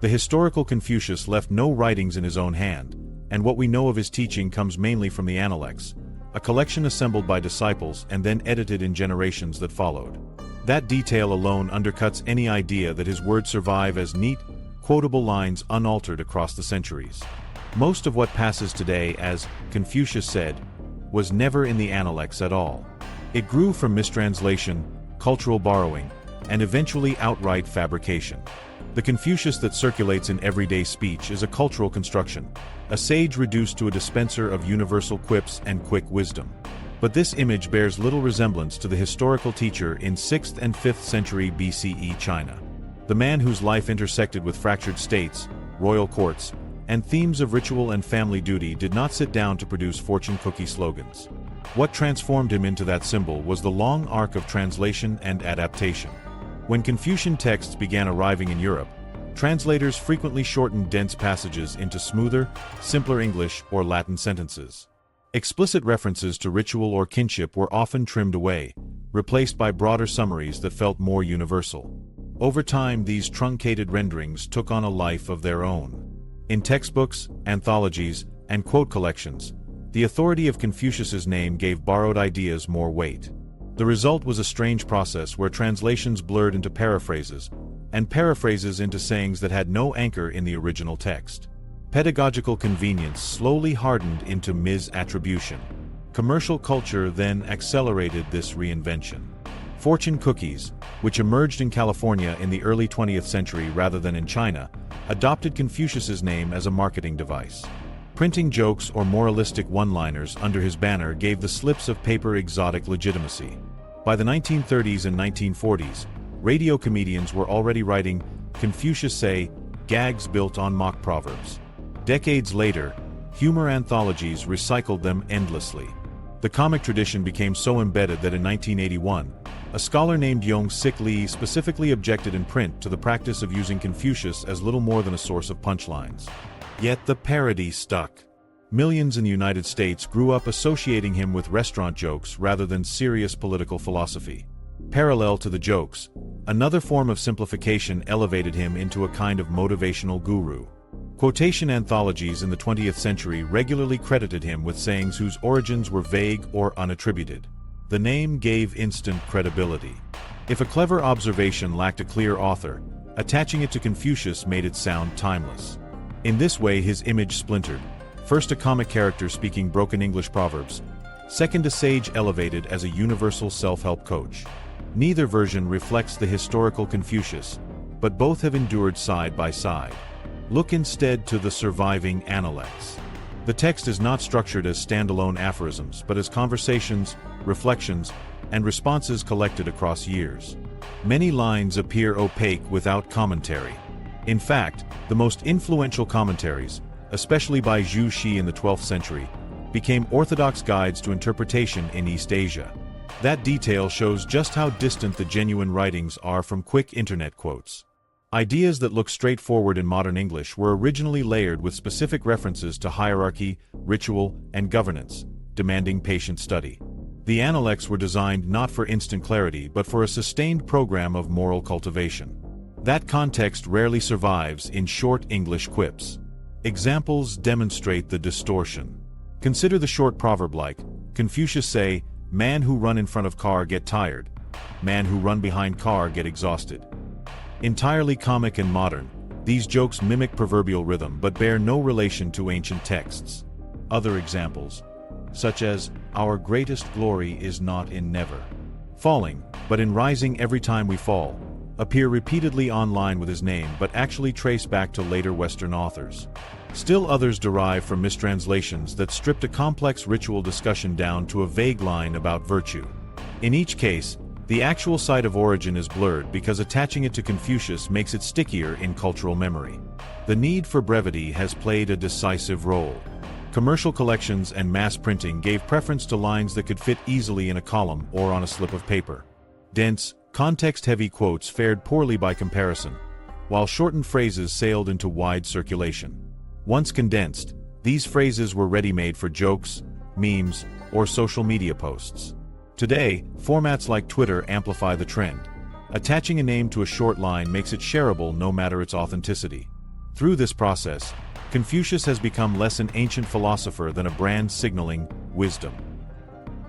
The historical Confucius left no writings in his own hand, and what we know of his teaching comes mainly from the Analects, a collection assembled by disciples and then edited in generations that followed. That detail alone undercuts any idea that his words survive as neat, quotable lines unaltered across the centuries. Most of what passes today as Confucius said was never in the Analects at all. It grew from mistranslation, cultural borrowing, and eventually outright fabrication. The Confucius that circulates in everyday speech is a cultural construction, a sage reduced to a dispenser of universal quips and quick wisdom. But this image bears little resemblance to the historical teacher in 6th and 5th century BCE China. The man whose life intersected with fractured states, royal courts, and themes of ritual and family duty did not sit down to produce fortune cookie slogans. What transformed him into that symbol was the long arc of translation and adaptation. When Confucian texts began arriving in Europe, translators frequently shortened dense passages into smoother, simpler English or Latin sentences. Explicit references to ritual or kinship were often trimmed away, replaced by broader summaries that felt more universal. Over time, these truncated renderings took on a life of their own. In textbooks, anthologies, and quote collections, the authority of Confucius's name gave borrowed ideas more weight. The result was a strange process where translations blurred into paraphrases, and paraphrases into sayings that had no anchor in the original text. Pedagogical convenience slowly hardened into misattribution. Commercial culture then accelerated this reinvention. Fortune cookies, which emerged in California in the early 20th century rather than in China, adopted Confucius's name as a marketing device. Printing jokes or moralistic one-liners under his banner gave the slips of paper exotic legitimacy. By the 1930s and 1940s, radio comedians were already writing Confucius say gags built on mock proverbs. Decades later, humor anthologies recycled them endlessly. The comic tradition became so embedded that in 1981, a scholar named Yong-Sik Lee specifically objected in print to the practice of using Confucius as little more than a source of punchlines. Yet the parody stuck. Millions in the United States grew up associating him with restaurant jokes rather than serious political philosophy. Parallel to the jokes, another form of simplification elevated him into a kind of motivational guru. Quotation anthologies in the 20th century regularly credited him with sayings whose origins were vague or unattributed. The name gave instant credibility. If a clever observation lacked a clear author, attaching it to Confucius made it sound timeless. In this way his image splintered, first a comic character speaking broken English proverbs, second a sage elevated as a universal self-help coach. Neither version reflects the historical Confucius, but both have endured side by side. Look instead to the surviving Analects. The text is not structured as standalone aphorisms, but as conversations, reflections, and responses collected across years. Many lines appear opaque without commentary. In fact, the most influential commentaries, especially by Zhu Xi in the 12th century, became orthodox guides to interpretation in East Asia. That detail shows just how distant the genuine writings are from quick internet quotes. Ideas that look straightforward in modern English were originally layered with specific references to hierarchy, ritual, and governance, demanding patient study. The Analects were designed not for instant clarity but for a sustained program of moral cultivation. That context rarely survives in short English quips. Examples demonstrate the distortion. Consider the short proverb like, Confucius say, "Man who run in front of car get tired. Man who run behind car get exhausted." Entirely comic and modern, these jokes mimic proverbial rhythm but bear no relation to ancient texts. Other examples, such as, "Our greatest glory is not in never falling, but in rising every time we fall," appear repeatedly online with his name but actually trace back to later Western authors. Still others derive from mistranslations that stripped a complex ritual discussion down to a vague line about virtue. In each case, the actual site of origin is blurred because attaching it to Confucius makes it stickier in cultural memory. The need for brevity has played a decisive role. Commercial collections and mass printing gave preference to lines that could fit easily in a column or on a slip of paper. Dense, context-heavy quotes fared poorly by comparison, while shortened phrases sailed into wide circulation. Once condensed, these phrases were ready-made for jokes, memes, or social media posts. Today, formats like Twitter amplify the trend. Attaching a name to a short line makes it shareable no matter its authenticity. Through this process, Confucius has become less an ancient philosopher than a brand signaling wisdom.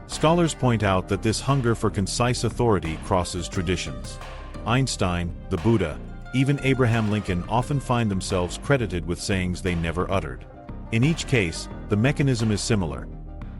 Scholars point out that this hunger for concise authority crosses traditions. Einstein, the Buddha, even Abraham Lincoln often find themselves credited with sayings they never uttered. In each case, the mechanism is similar.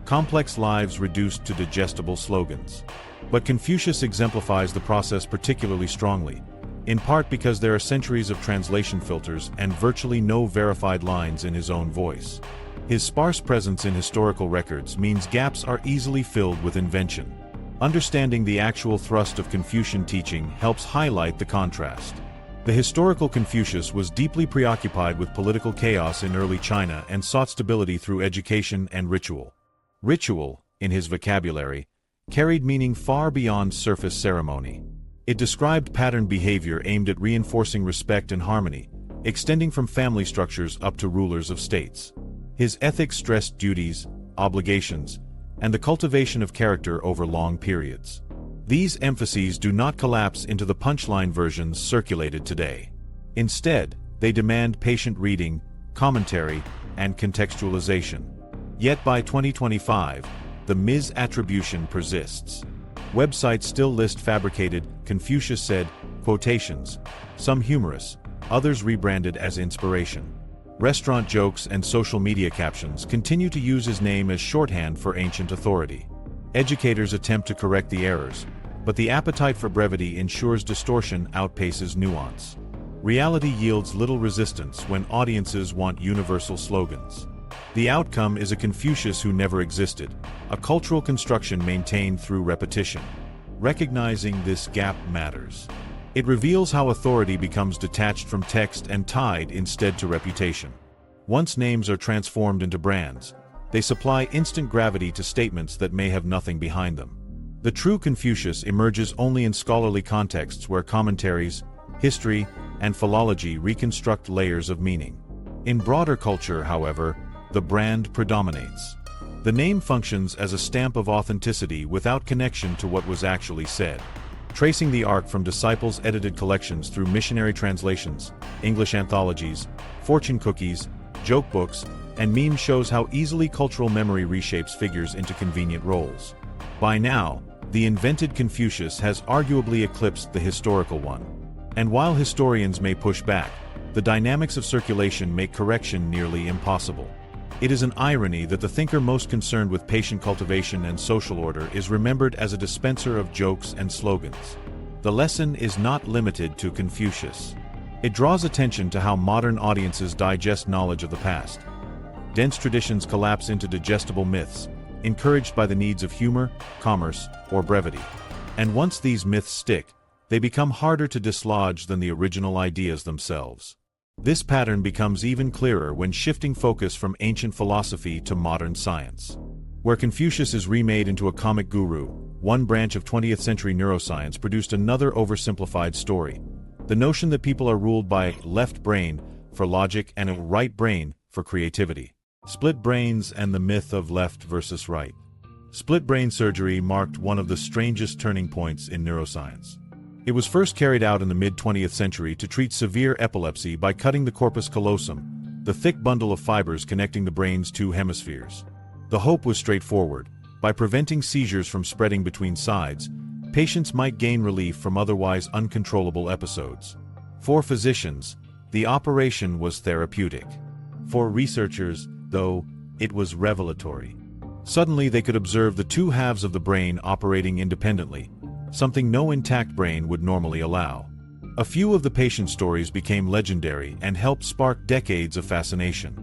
Complex lives reduced to digestible slogans. But Confucius exemplifies the process particularly strongly, in part because there are centuries of translation filters and virtually no verified lines in his own voice. His sparse presence in historical records means gaps are easily filled with invention. Understanding the actual thrust of Confucian teaching helps highlight the contrast. The historical Confucius was deeply preoccupied with political chaos in early China and sought stability through education and ritual. Ritual, in his vocabulary, carried meaning far beyond surface ceremony. It described patterned behavior aimed at reinforcing respect and harmony, extending from family structures up to rulers of states. His ethics stressed duties, obligations, and the cultivation of character over long periods. These emphases do not collapse into the punchline versions circulated today. Instead, they demand patient reading, commentary, and contextualization. Yet by 2025, the misattribution persists. Websites still list fabricated, Confucius said, quotations, some humorous, others rebranded as inspiration. Restaurant jokes and social media captions continue to use his name as shorthand for ancient authority. Educators attempt to correct the errors, but the appetite for brevity ensures distortion outpaces nuance. Reality yields little resistance when audiences want universal slogans. The outcome is a Confucius who never existed, a cultural construction maintained through repetition. Recognizing this gap matters. It reveals how authority becomes detached from text and tied instead to reputation. Once names are transformed into brands, they supply instant gravity to statements that may have nothing behind them. The true Confucius emerges only in scholarly contexts where commentaries, history, and philology reconstruct layers of meaning. In broader culture, however, the brand predominates. The name functions as a stamp of authenticity without connection to what was actually said. Tracing the arc from disciples' edited collections through missionary translations, English anthologies, fortune cookies, joke books, and memes shows how easily cultural memory reshapes figures into convenient roles. By now, the invented Confucius has arguably eclipsed the historical one. And while historians may push back, the dynamics of circulation make correction nearly impossible. It is an irony that the thinker most concerned with patient cultivation and social order is remembered as a dispenser of jokes and slogans. The lesson is not limited to Confucius. It draws attention to how modern audiences digest knowledge of the past. Dense traditions collapse into digestible myths, encouraged by the needs of humor, commerce, or brevity. And once these myths stick, they become harder to dislodge than the original ideas themselves. This pattern becomes even clearer when shifting focus from ancient philosophy to modern science. Where Confucius is remade into a comic guru, one branch of 20th century neuroscience produced another oversimplified story. The notion that people are ruled by left brain for logic and a right brain for creativity. Split brains and the myth of left versus right. Split brain surgery marked one of the strangest turning points in neuroscience. It was first carried out in the mid-20th century to treat severe epilepsy by cutting the corpus callosum, the thick bundle of fibers connecting the brain's two hemispheres. The hope was straightforward. By preventing seizures from spreading between sides, patients might gain relief from otherwise uncontrollable episodes. For physicians, the operation was therapeutic. For researchers, though, it was revelatory. Suddenly they could observe the two halves of the brain operating independently, something no intact brain would normally allow. A few of the patient stories became legendary and helped spark decades of fascination.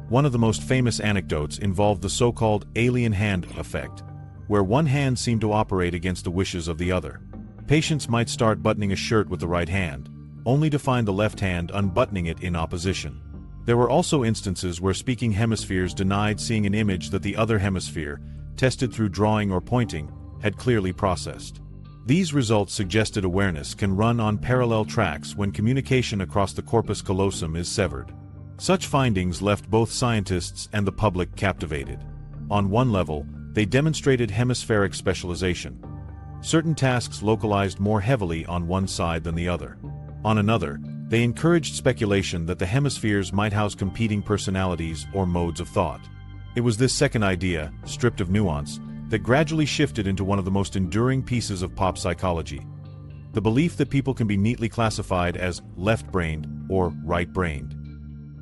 One of the most famous anecdotes involved the so-called alien hand effect, where one hand seemed to operate against the wishes of the other. Patients might start buttoning a shirt with the right hand, only to find the left hand unbuttoning it in opposition. There were also instances where speaking hemispheres denied seeing an image that the other hemisphere, tested through drawing or pointing, had clearly processed. These results suggested awareness can run on parallel tracks when communication across the corpus callosum is severed. Such findings left both scientists and the public captivated. On one level, they demonstrated hemispheric specialization. Certain tasks localized more heavily on one side than the other. On another, they encouraged speculation that the hemispheres might house competing personalities or modes of thought. It was this second idea, stripped of nuance, that gradually shifted into one of the most enduring pieces of pop psychology. The belief that people can be neatly classified as left-brained or right-brained.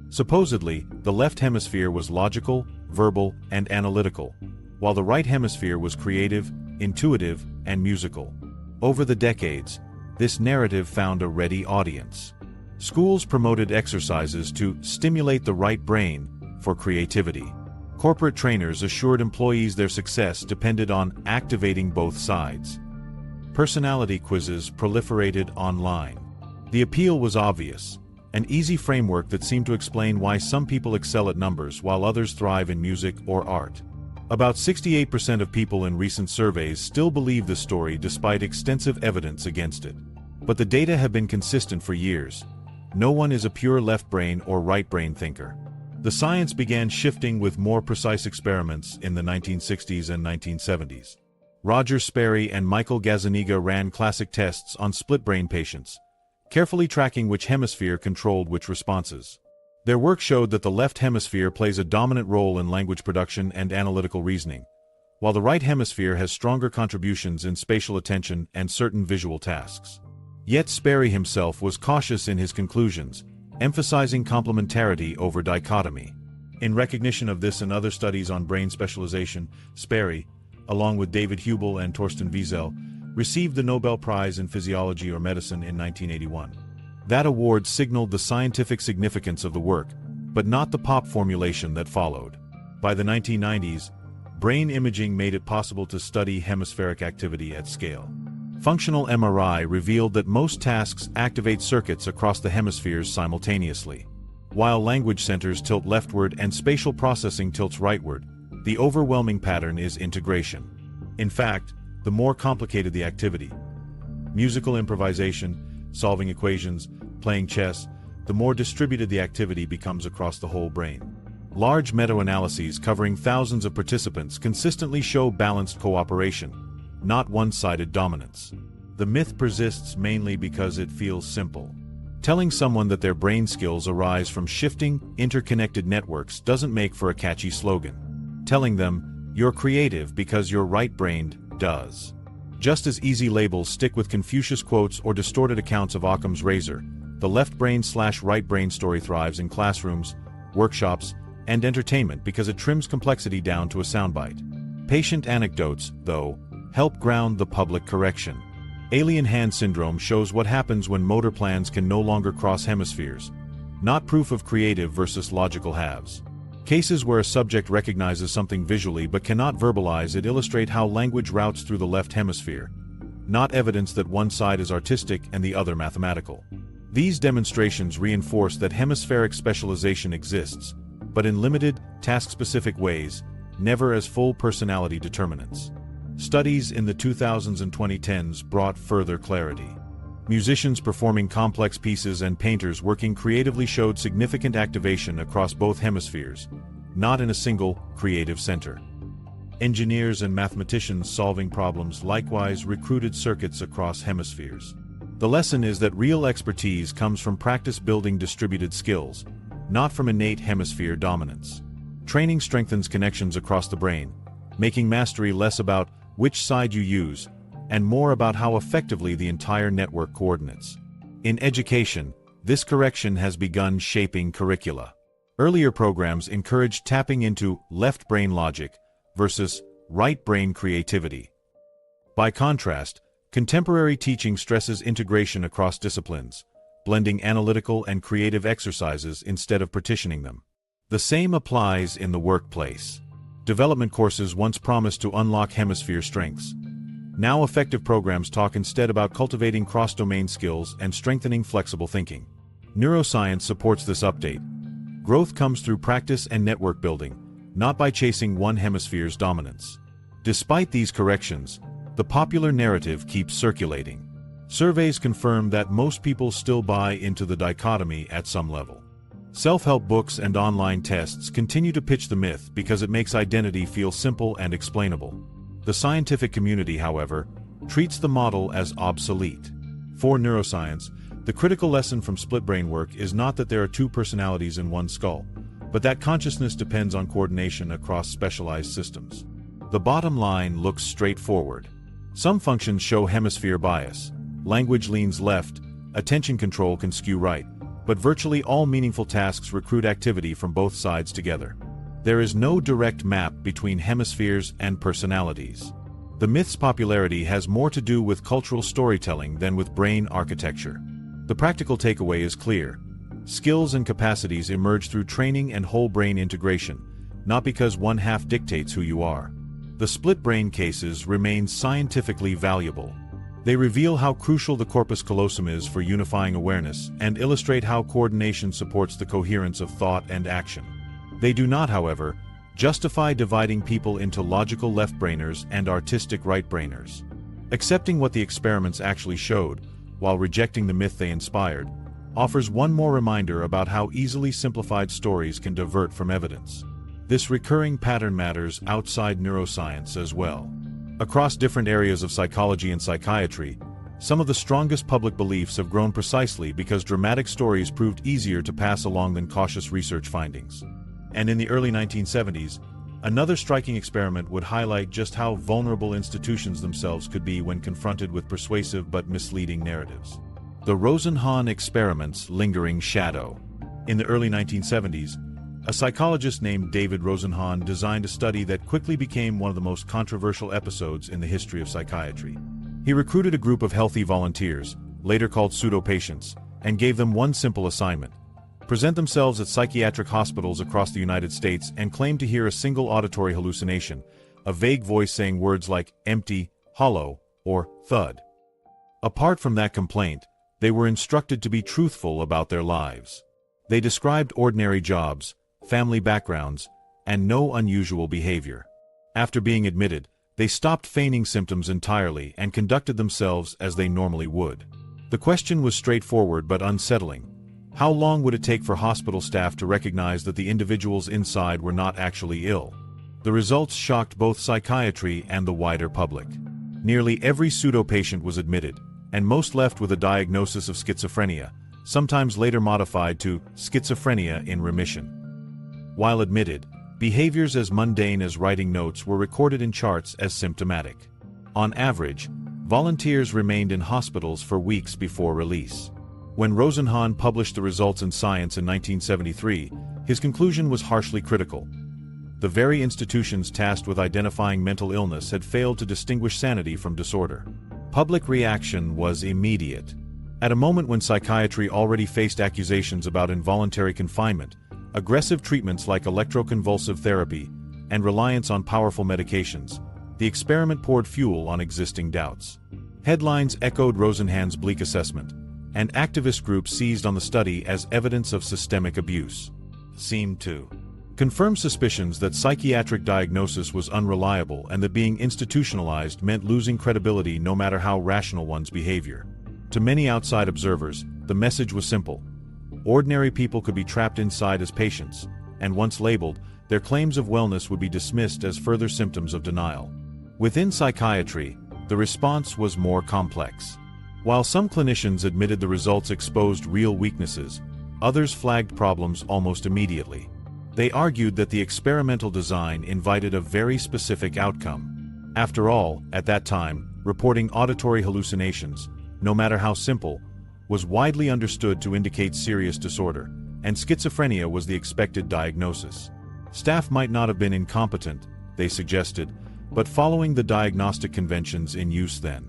Supposedly, the left hemisphere was logical, verbal, and analytical, while the right hemisphere was creative, intuitive, and musical. Over the decades, this narrative found a ready audience. Schools promoted exercises to stimulate the right brain for creativity. Corporate trainers assured employees their success depended on activating both sides. Personality quizzes proliferated online. The appeal was obvious, an easy framework that seemed to explain why some people excel at numbers while others thrive in music or art. About 68% of people in recent surveys still believe this story despite extensive evidence against it. But the data have been consistent for years. No one is a pure left brain or right brain thinker. The science began shifting with more precise experiments in the 1960s and 1970s. Roger Sperry and Michael Gazzaniga ran classic tests on split-brain patients, carefully tracking which hemisphere controlled which responses. Their work showed that the left hemisphere plays a dominant role in language production and analytical reasoning, while the right hemisphere has stronger contributions in spatial attention and certain visual tasks. Yet Sperry himself was cautious in his conclusions, emphasizing complementarity over dichotomy. In recognition of this and other studies on brain specialization, Sperry, along with David Hubel and Torsten Wiesel, received the Nobel Prize in Physiology or Medicine in 1981. That award signaled the scientific significance of the work, but not the pop formulation that followed. By the 1990s, brain imaging made it possible to study hemispheric activity at scale. Functional MRI revealed that most tasks activate circuits across the hemispheres simultaneously. While language centers tilt leftward and spatial processing tilts rightward, the overwhelming pattern is integration. In fact, the more complicated the activity, musical improvisation, solving equations, playing chess, the more distributed the activity becomes across the whole brain. Large meta-analyses covering thousands of participants consistently show balanced cooperation, not one-sided dominance. The myth persists mainly because it feels simple. Telling someone that their brain skills arise from shifting, interconnected networks doesn't make for a catchy slogan. Telling them, you're creative because you're right-brained, does. Just as easy labels stick with Confucius quotes or distorted accounts of Occam's razor, the left brain/right brain story thrives in classrooms, workshops, and entertainment because it trims complexity down to a soundbite. Patient anecdotes, though, help ground the public correction. Alien hand syndrome shows what happens when motor plans can no longer cross hemispheres, not proof of creative versus logical halves. Cases where a subject recognizes something visually but cannot verbalize it illustrate how language routes through the left hemisphere, not evidence that one side is artistic and the other mathematical. These demonstrations reinforce that hemispheric specialization exists, but in limited, task-specific ways, never as full personality determinants. Studies in the 2000s and 2010s brought further clarity. Musicians performing complex pieces and painters working creatively showed significant activation across both hemispheres, not in a single, creative center. Engineers and mathematicians solving problems likewise recruited circuits across hemispheres. The lesson is that real expertise comes from practice building distributed skills, not from innate hemisphere dominance. Training strengthens connections across the brain, making mastery less about which side you use, and more about how effectively the entire network coordinates. In education, this correction has begun shaping curricula. Earlier programs encouraged tapping into left brain logic versus right brain creativity. By contrast, contemporary teaching stresses integration across disciplines, blending analytical and creative exercises instead of partitioning them. The same applies in the workplace. Development courses once promised to unlock hemisphere strengths. Now effective programs talk instead about cultivating cross-domain skills and strengthening flexible thinking. Neuroscience supports this update. Growth comes through practice and network building, not by chasing one hemisphere's dominance. Despite these corrections, the popular narrative keeps circulating. Surveys confirm that most people still buy into the dichotomy at some level. Self-help books and online tests continue to pitch the myth because it makes identity feel simple and explainable. The scientific community, however, treats the model as obsolete. For neuroscience, the critical lesson from split brain work is not that there are two personalities in one skull, but that consciousness depends on coordination across specialized systems. The bottom line looks straightforward. Some functions show hemisphere bias. Language leans left, attention control can skew right, but virtually all meaningful tasks recruit activity from both sides together. There is no direct map between hemispheres and personalities. The myth's popularity has more to do with cultural storytelling than with brain architecture. The practical takeaway is clear. Skills and capacities emerge through training and whole brain integration, not because one half dictates who you are. The split brain cases remain scientifically valuable. They reveal how crucial the corpus callosum is for unifying awareness and illustrate how coordination supports the coherence of thought and action. They do not, however, justify dividing people into logical left-brainers and artistic right-brainers. Accepting what the experiments actually showed, while rejecting the myth they inspired, offers one more reminder about how easily simplified stories can divert from evidence. This recurring pattern matters outside neuroscience as well. Across different areas of psychology and psychiatry, some of the strongest public beliefs have grown precisely because dramatic stories proved easier to pass along than cautious research findings. And in the early 1970s, another striking experiment would highlight just how vulnerable institutions themselves could be when confronted with persuasive but misleading narratives. The Rosenhan experiment's lingering shadow. In the early 1970s, a psychologist named David Rosenhan designed a study that quickly became one of the most controversial episodes in the history of psychiatry. He recruited a group of healthy volunteers, later called pseudo-patients, and gave them one simple assignment: present themselves at psychiatric hospitals across the United States and claim to hear a single auditory hallucination, a vague voice saying words like empty, hollow, or thud. Apart from that complaint, they were instructed to be truthful about their lives. They described ordinary jobs, family backgrounds, and no unusual behavior. After being admitted, they stopped feigning symptoms entirely and conducted themselves as they normally would. The question was straightforward but unsettling. How long would it take for hospital staff to recognize that the individuals inside were not actually ill? The results shocked both psychiatry and the wider public. Nearly every pseudo-patient was admitted, and most left with a diagnosis of schizophrenia, sometimes later modified to schizophrenia in remission. While admitted, behaviors as mundane as writing notes were recorded in charts as symptomatic. On average, volunteers remained in hospitals for weeks before release. When Rosenhan published the results in Science in 1973, his conclusion was harshly critical. The very institutions tasked with identifying mental illness had failed to distinguish sanity from disorder. Public reaction was immediate. At a moment when psychiatry already faced accusations about involuntary confinement, aggressive treatments like electroconvulsive therapy, and reliance on powerful medications, the experiment poured fuel on existing doubts. Headlines echoed Rosenhan's bleak assessment, and activist groups seized on the study as evidence of systemic abuse. Seemed to confirm suspicions that psychiatric diagnosis was unreliable and that being institutionalized meant losing credibility no matter how rational one's behavior. To many outside observers, the message was simple. Ordinary people could be trapped inside as patients, and once labeled, their claims of wellness would be dismissed as further symptoms of denial. Within psychiatry, the response was more complex. While some clinicians admitted the results exposed real weaknesses, others flagged problems almost immediately. They argued that the experimental design invited a very specific outcome. After all, at that time, reporting auditory hallucinations, no matter how simple, was widely understood to indicate serious disorder, and schizophrenia was the expected diagnosis. Staff might not have been incompetent, they suggested, but following the diagnostic conventions in use then.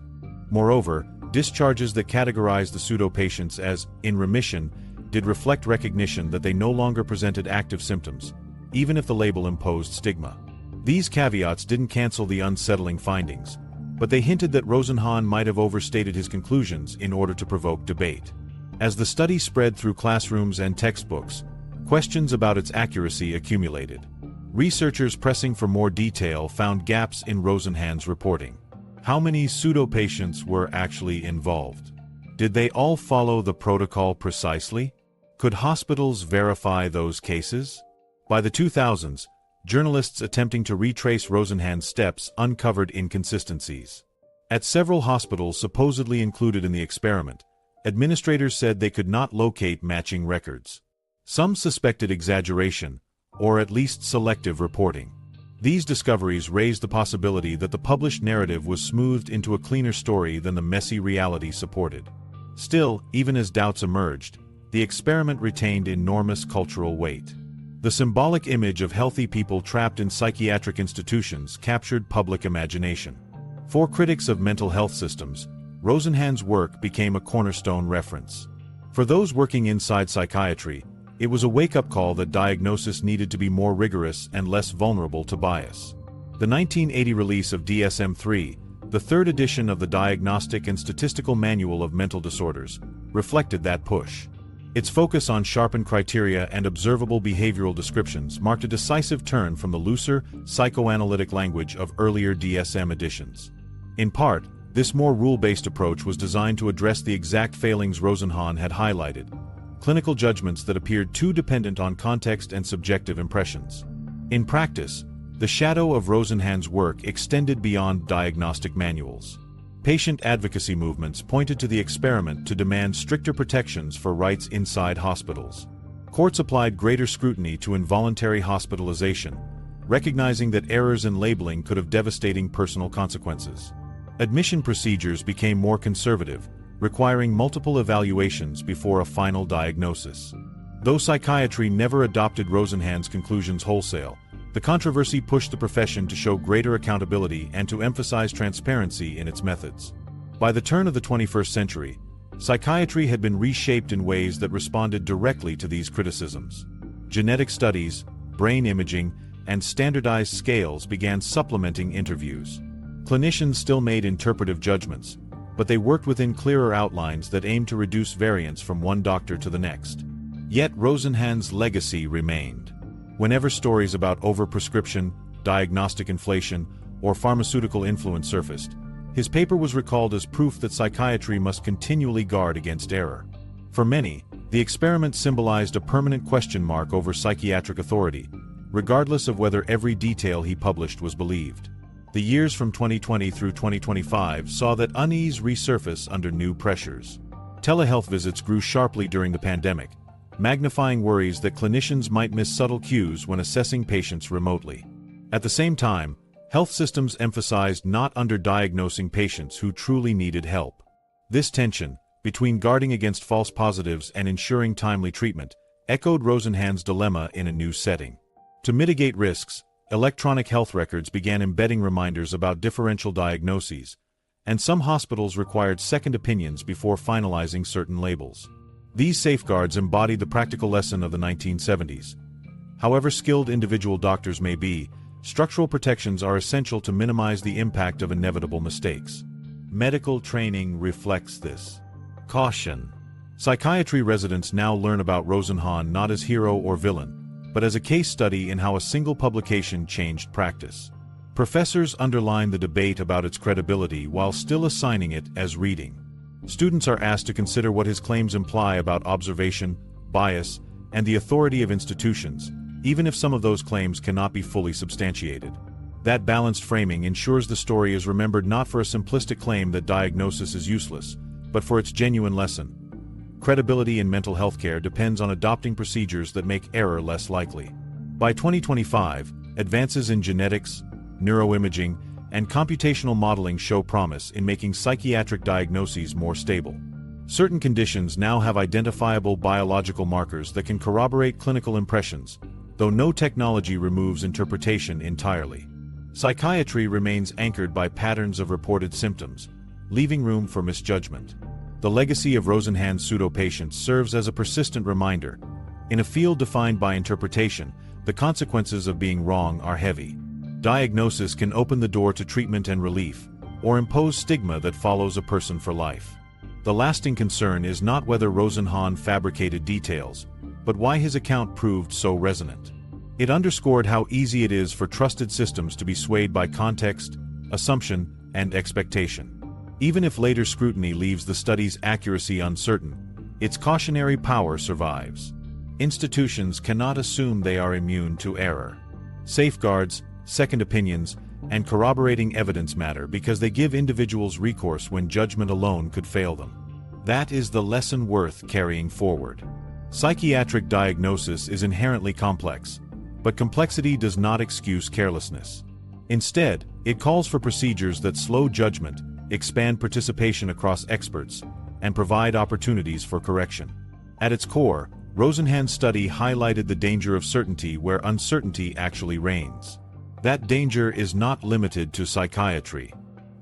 Moreover, discharges that categorized the pseudo-patients as in remission did reflect recognition that they no longer presented active symptoms, even if the label imposed stigma. These caveats didn't cancel the unsettling findings, but they hinted that Rosenhan might have overstated his conclusions in order to provoke debate. As the study spread through classrooms and textbooks, questions about its accuracy accumulated. Researchers pressing for more detail found gaps in Rosenhan's reporting. How many pseudo-patients were actually involved? Did they all follow the protocol precisely? Could hospitals verify those cases? By the 2000s, journalists attempting to retrace Rosenhan's steps uncovered inconsistencies. At several hospitals supposedly included in the experiment, administrators said they could not locate matching records. Some suspected exaggeration, or at least selective reporting. These discoveries raised the possibility that the published narrative was smoothed into a cleaner story than the messy reality supported. Still, even as doubts emerged, the experiment retained enormous cultural weight. The symbolic image of healthy people trapped in psychiatric institutions captured public imagination. For critics of mental health systems, Rosenhan's work became a cornerstone reference. For those working inside psychiatry, it was a wake-up call that diagnosis needed to be more rigorous and less vulnerable to bias. The 1980 release of DSM-3, the third edition of the Diagnostic and Statistical Manual of Mental Disorders, reflected that push. Its focus on sharpened criteria and observable behavioral descriptions marked a decisive turn from the looser, psychoanalytic language of earlier DSM editions. In part, this more rule-based approach was designed to address the exact failings Rosenhan had highlighted: clinical judgments that appeared too dependent on context and subjective impressions. In practice, the shadow of Rosenhan's work extended beyond diagnostic manuals. Patient advocacy movements pointed to the experiment to demand stricter protections for rights inside hospitals. Courts applied greater scrutiny to involuntary hospitalization, recognizing that errors in labeling could have devastating personal consequences. Admission procedures became more conservative, requiring multiple evaluations before a final diagnosis. Though psychiatry never adopted Rosenhan's conclusions wholesale, the controversy pushed the profession to show greater accountability and to emphasize transparency in its methods. By the turn of the 21st century, psychiatry had been reshaped in ways that responded directly to these criticisms. Genetic studies, brain imaging, and standardized scales began supplementing interviews. Clinicians still made interpretive judgments, but they worked within clearer outlines that aimed to reduce variance from one doctor to the next. Yet Rosenhan's legacy remained. Whenever stories about overprescription, diagnostic inflation, or pharmaceutical influence surfaced, his paper was recalled as proof that psychiatry must continually guard against error. For many, the experiment symbolized a permanent question mark over psychiatric authority, regardless of whether every detail he published was believed. The years from 2020 through 2025 saw that unease resurface under new pressures. Telehealth visits grew sharply during the pandemic, magnifying worries that clinicians might miss subtle cues when assessing patients remotely. At the same time, health systems emphasized not underdiagnosing patients who truly needed help. This tension, between guarding against false positives and ensuring timely treatment, echoed Rosenhan's dilemma in a new setting. To mitigate risks, electronic health records began embedding reminders about differential diagnoses, and some hospitals required second opinions before finalizing certain labels. These safeguards embodied the practical lesson of the 1970s. However skilled individual doctors may be, structural protections are essential to minimize the impact of inevitable mistakes. Medical training reflects this. Caution. Psychiatry residents now learn about Rosenhan not as hero or villain, but as a case study in how a single publication changed practice. Professors underline the debate about its credibility while still assigning it as reading. Students are asked to consider what his claims imply about observation, bias, and the authority of institutions, even if some of those claims cannot be fully substantiated. That balanced framing ensures the story is remembered not for a simplistic claim that diagnosis is useless, but for its genuine lesson. Credibility in mental health care depends on adopting procedures that make error less likely. By 2025, advances in genetics, neuroimaging, and computational modeling show promise in making psychiatric diagnoses more stable. Certain conditions now have identifiable biological markers that can corroborate clinical impressions, though no technology removes interpretation entirely. Psychiatry remains anchored by patterns of reported symptoms, leaving room for misjudgment. The legacy of Rosenhan's pseudo-patients serves as a persistent reminder. In a field defined by interpretation, the consequences of being wrong are heavy. Diagnosis can open the door to treatment and relief, or impose stigma that follows a person for life. The lasting concern is not whether Rosenhan fabricated details, but why his account proved so resonant. It underscored how easy it is for trusted systems to be swayed by context, assumption, and expectation. Even if later scrutiny leaves the study's accuracy uncertain, its cautionary power survives. Institutions cannot assume they are immune to error. Safeguards, second opinions, and corroborating evidence matter because they give individuals recourse when judgment alone could fail them. That is the lesson worth carrying forward. Psychiatric diagnosis is inherently complex, but complexity does not excuse carelessness. Instead, it calls for procedures that slow judgment, expand participation across experts, and provide opportunities for correction. At its core, Rosenhan's study highlighted the danger of certainty where uncertainty actually reigns. That danger is not limited to psychiatry.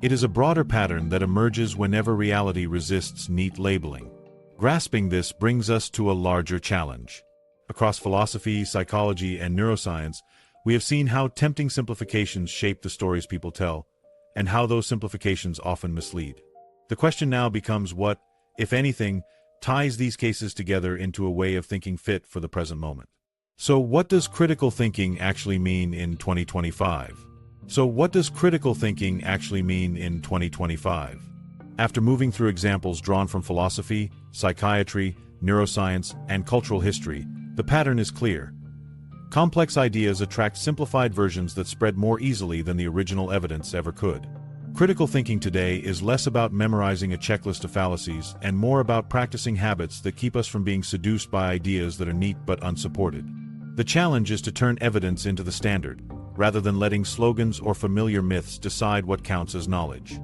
It is a broader pattern that emerges whenever reality resists neat labeling. Grasping this brings us to a larger challenge. Across philosophy, psychology, and neuroscience, we have seen how tempting simplifications shape the stories people tell, and how those simplifications often mislead. The question now becomes what, if anything, ties these cases together into a way of thinking fit for the present moment. So what does critical thinking actually mean in 2025? After moving through examples drawn from philosophy, psychiatry, neuroscience, and cultural history, the pattern is clear. Complex ideas attract simplified versions that spread more easily than the original evidence ever could. Critical thinking today is less about memorizing a checklist of fallacies and more about practicing habits that keep us from being seduced by ideas that are neat but unsupported. The challenge is to turn evidence into the standard, rather than letting slogans or familiar myths decide what counts as knowledge.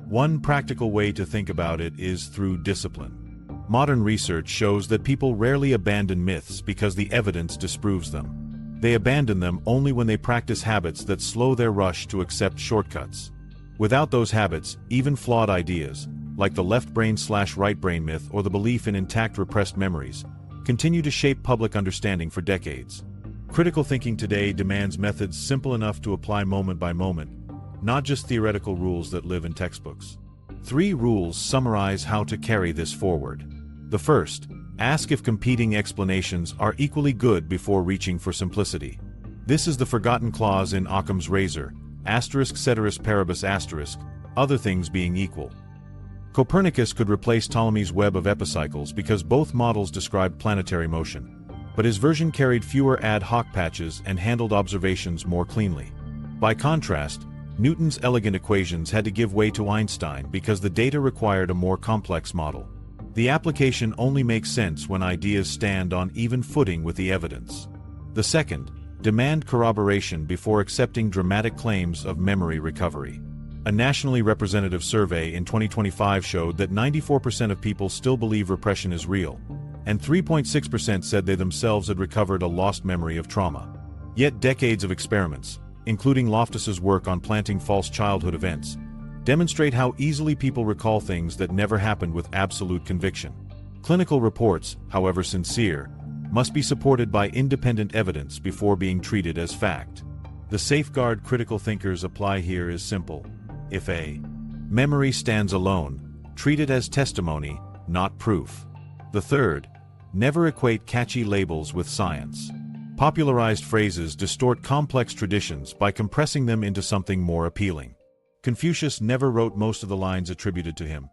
One practical way to think about it is through discipline. Modern research shows that people rarely abandon myths because the evidence disproves them. They abandon them only when they practice habits that slow their rush to accept shortcuts. Without those habits, even flawed ideas, like the left brain/right brain myth or the belief in intact repressed memories, continue to shape public understanding for decades. Critical thinking today demands methods simple enough to apply moment by moment, not just theoretical rules that live in textbooks. 3 rules summarize how to carry this forward. The first, ask if competing explanations are equally good before reaching for simplicity. This is the forgotten clause in Occam's razor, asterisk ceteris paribus asterisk, other things being equal. Copernicus could replace Ptolemy's web of epicycles because both models described planetary motion, but his version carried fewer ad hoc patches and handled observations more cleanly. By contrast, Newton's elegant equations had to give way to Einstein because the data required a more complex model. The application only makes sense when ideas stand on even footing with the evidence. The second, demand corroboration before accepting dramatic claims of memory recovery. A nationally representative survey in 2025 showed that 94% of people still believe repression is real, and 3.6% said they themselves had recovered a lost memory of trauma. Yet decades of experiments, including Loftus's work on planting false childhood events, demonstrate how easily people recall things that never happened with absolute conviction. Clinical reports, however sincere, must be supported by independent evidence before being treated as fact. The safeguard critical thinkers apply here is simple. If a memory stands alone, treat it as testimony, not proof. The third, never equate catchy labels with science. Popularized phrases distort complex traditions by compressing them into something more appealing. Confucius never wrote most of the lines attributed to him.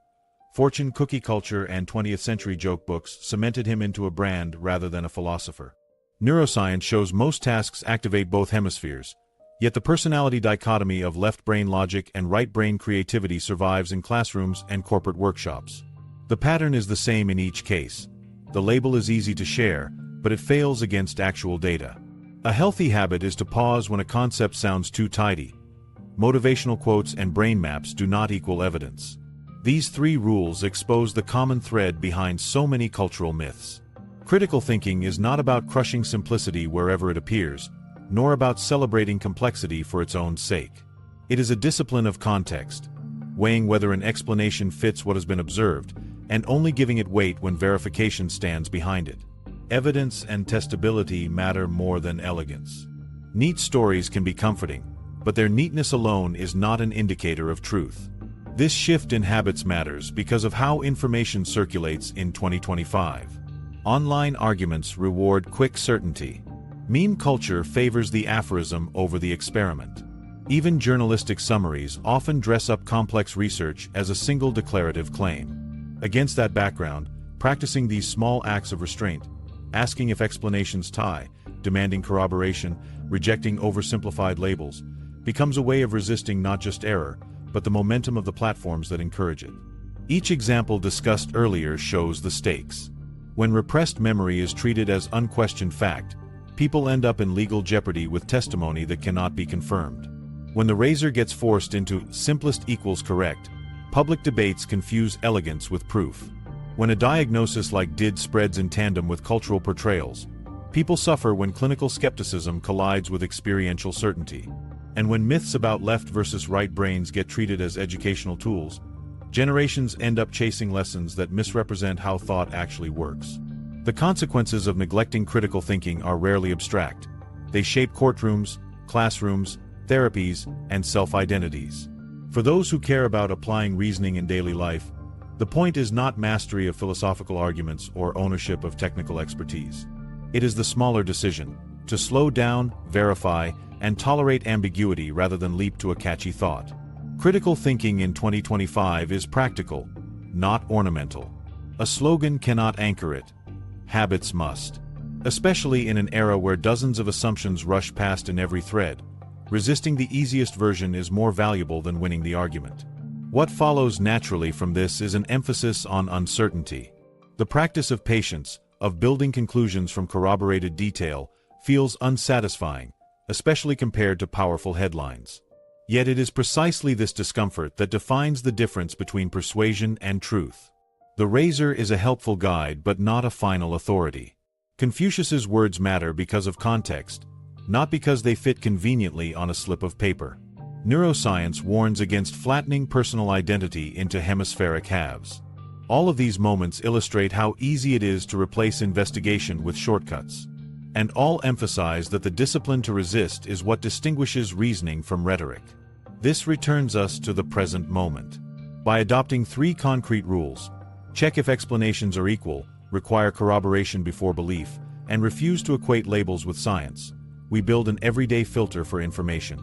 Fortune cookie culture and 20th century joke books cemented him into a brand rather than a philosopher. Neuroscience shows most tasks activate both hemispheres, yet the personality dichotomy of left brain logic and right brain creativity survives in classrooms and corporate workshops. The pattern is the same in each case. The label is easy to share, but it fails against actual data. A healthy habit is to pause when a concept sounds too tidy. Motivational quotes and brain maps do not equal evidence. These three rules expose the common thread behind so many cultural myths. Critical thinking is not about crushing simplicity wherever it appears, nor about celebrating complexity for its own sake. It is a discipline of context, weighing whether an explanation fits what has been observed, and only giving it weight when verification stands behind it. Evidence and testability matter more than elegance. Neat stories can be comforting, but their neatness alone is not an indicator of truth. This shift in habits matters because of how information circulates in 2025. Online arguments reward quick certainty. Meme culture favors the aphorism over the experiment. Even journalistic summaries often dress up complex research as a single declarative claim. Against that background, practicing these small acts of restraint, asking if explanations tie, demanding corroboration, rejecting oversimplified labels, becomes a way of resisting not just error, but the momentum of the platforms that encourage it. Each example discussed earlier shows the stakes. When repressed memory is treated as unquestioned fact, people end up in legal jeopardy with testimony that cannot be confirmed. When the razor gets forced into simplest equals correct, public debates confuse elegance with proof. When a diagnosis like did spreads in tandem with cultural portrayals, people suffer when clinical skepticism collides with experiential certainty. And when myths about left versus right brains get treated as educational tools, generations end up chasing lessons that misrepresent how thought actually works. The consequences of neglecting critical thinking are rarely abstract. They shape courtrooms, classrooms, therapies, and self-identities. For those who care about applying reasoning in daily life, the point is not mastery of philosophical arguments or ownership of technical expertise. It is the smaller decision, to slow down, verify, and tolerate ambiguity rather than leap to a catchy thought. Critical thinking in 2025 is practical, not ornamental. A slogan cannot anchor it. Habits must. Especially in an era where dozens of assumptions rush past in every thread, resisting the easiest version is more valuable than winning the argument. What follows naturally from this is an emphasis on uncertainty. The practice of patience, of building conclusions from corroborated detail, feels unsatisfying, especially compared to powerful headlines. Yet it is precisely this discomfort that defines the difference between persuasion and truth. The razor is a helpful guide but not a final authority. Confucius's words matter because of context, not because they fit conveniently on a slip of paper. Neuroscience warns against flattening personal identity into hemispheric halves. All of these moments illustrate how easy it is to replace investigation with shortcuts. And all emphasize that the discipline to resist is what distinguishes reasoning from rhetoric. This returns us to the present moment. By adopting three concrete rules: check if explanations are equal, require corroboration before belief, and refuse to equate labels with science, we build an everyday filter for information.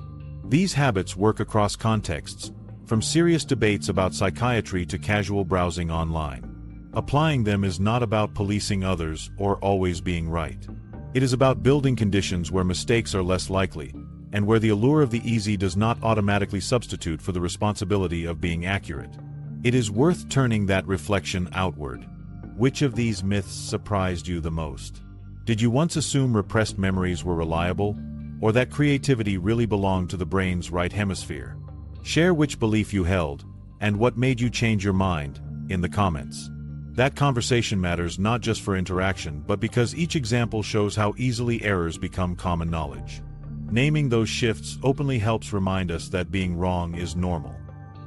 These habits work across contexts, from serious debates about psychiatry to casual browsing online. Applying them is not about policing others or always being right. It is about building conditions where mistakes are less likely, and where the allure of the easy does not automatically substitute for the responsibility of being accurate. It is worth turning that reflection outward. Which of these myths surprised you the most? Did you once assume repressed memories were reliable, or that creativity really belonged to the brain's right hemisphere? Share which belief you held, and what made you change your mind, in the comments. That conversation matters not just for interaction but because each example shows how easily errors become common knowledge. Naming those shifts openly helps remind us that being wrong is normal.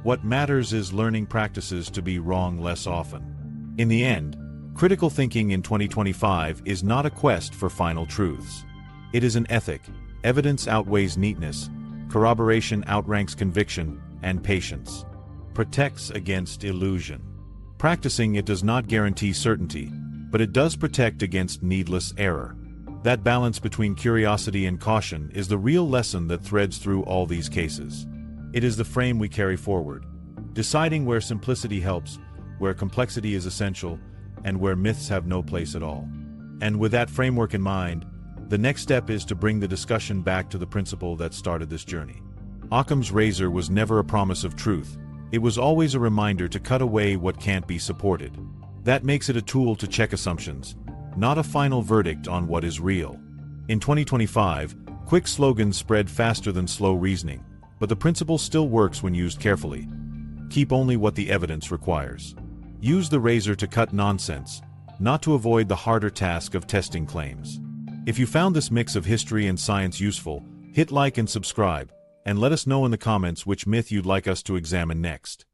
What matters is learning practices to be wrong less often. In the end, critical thinking in 2025 is not a quest for final truths. It is an ethic. Evidence outweighs neatness, corroboration outranks conviction, and patience protects against illusion. Practicing it does not guarantee certainty, but it does protect against needless error. That balance between curiosity and caution is the real lesson that threads through all these cases. It is the frame we carry forward, deciding where simplicity helps, where complexity is essential, and where myths have no place at all. And with that framework in mind, The next step is to bring the discussion back to the principle that started this journey. Occam's razor was never a promise of truth. It was always a reminder to cut away what can't be supported. That makes it a tool to check assumptions, not a final verdict on what is real. In 2025, quick slogans spread faster than slow reasoning, but the principle still works when used carefully. Keep only what the evidence requires. Use the razor to cut nonsense, not to avoid the harder task of testing claims. If you found this mix of history and science useful, hit like and subscribe, and let us know in the comments which myth you'd like us to examine next.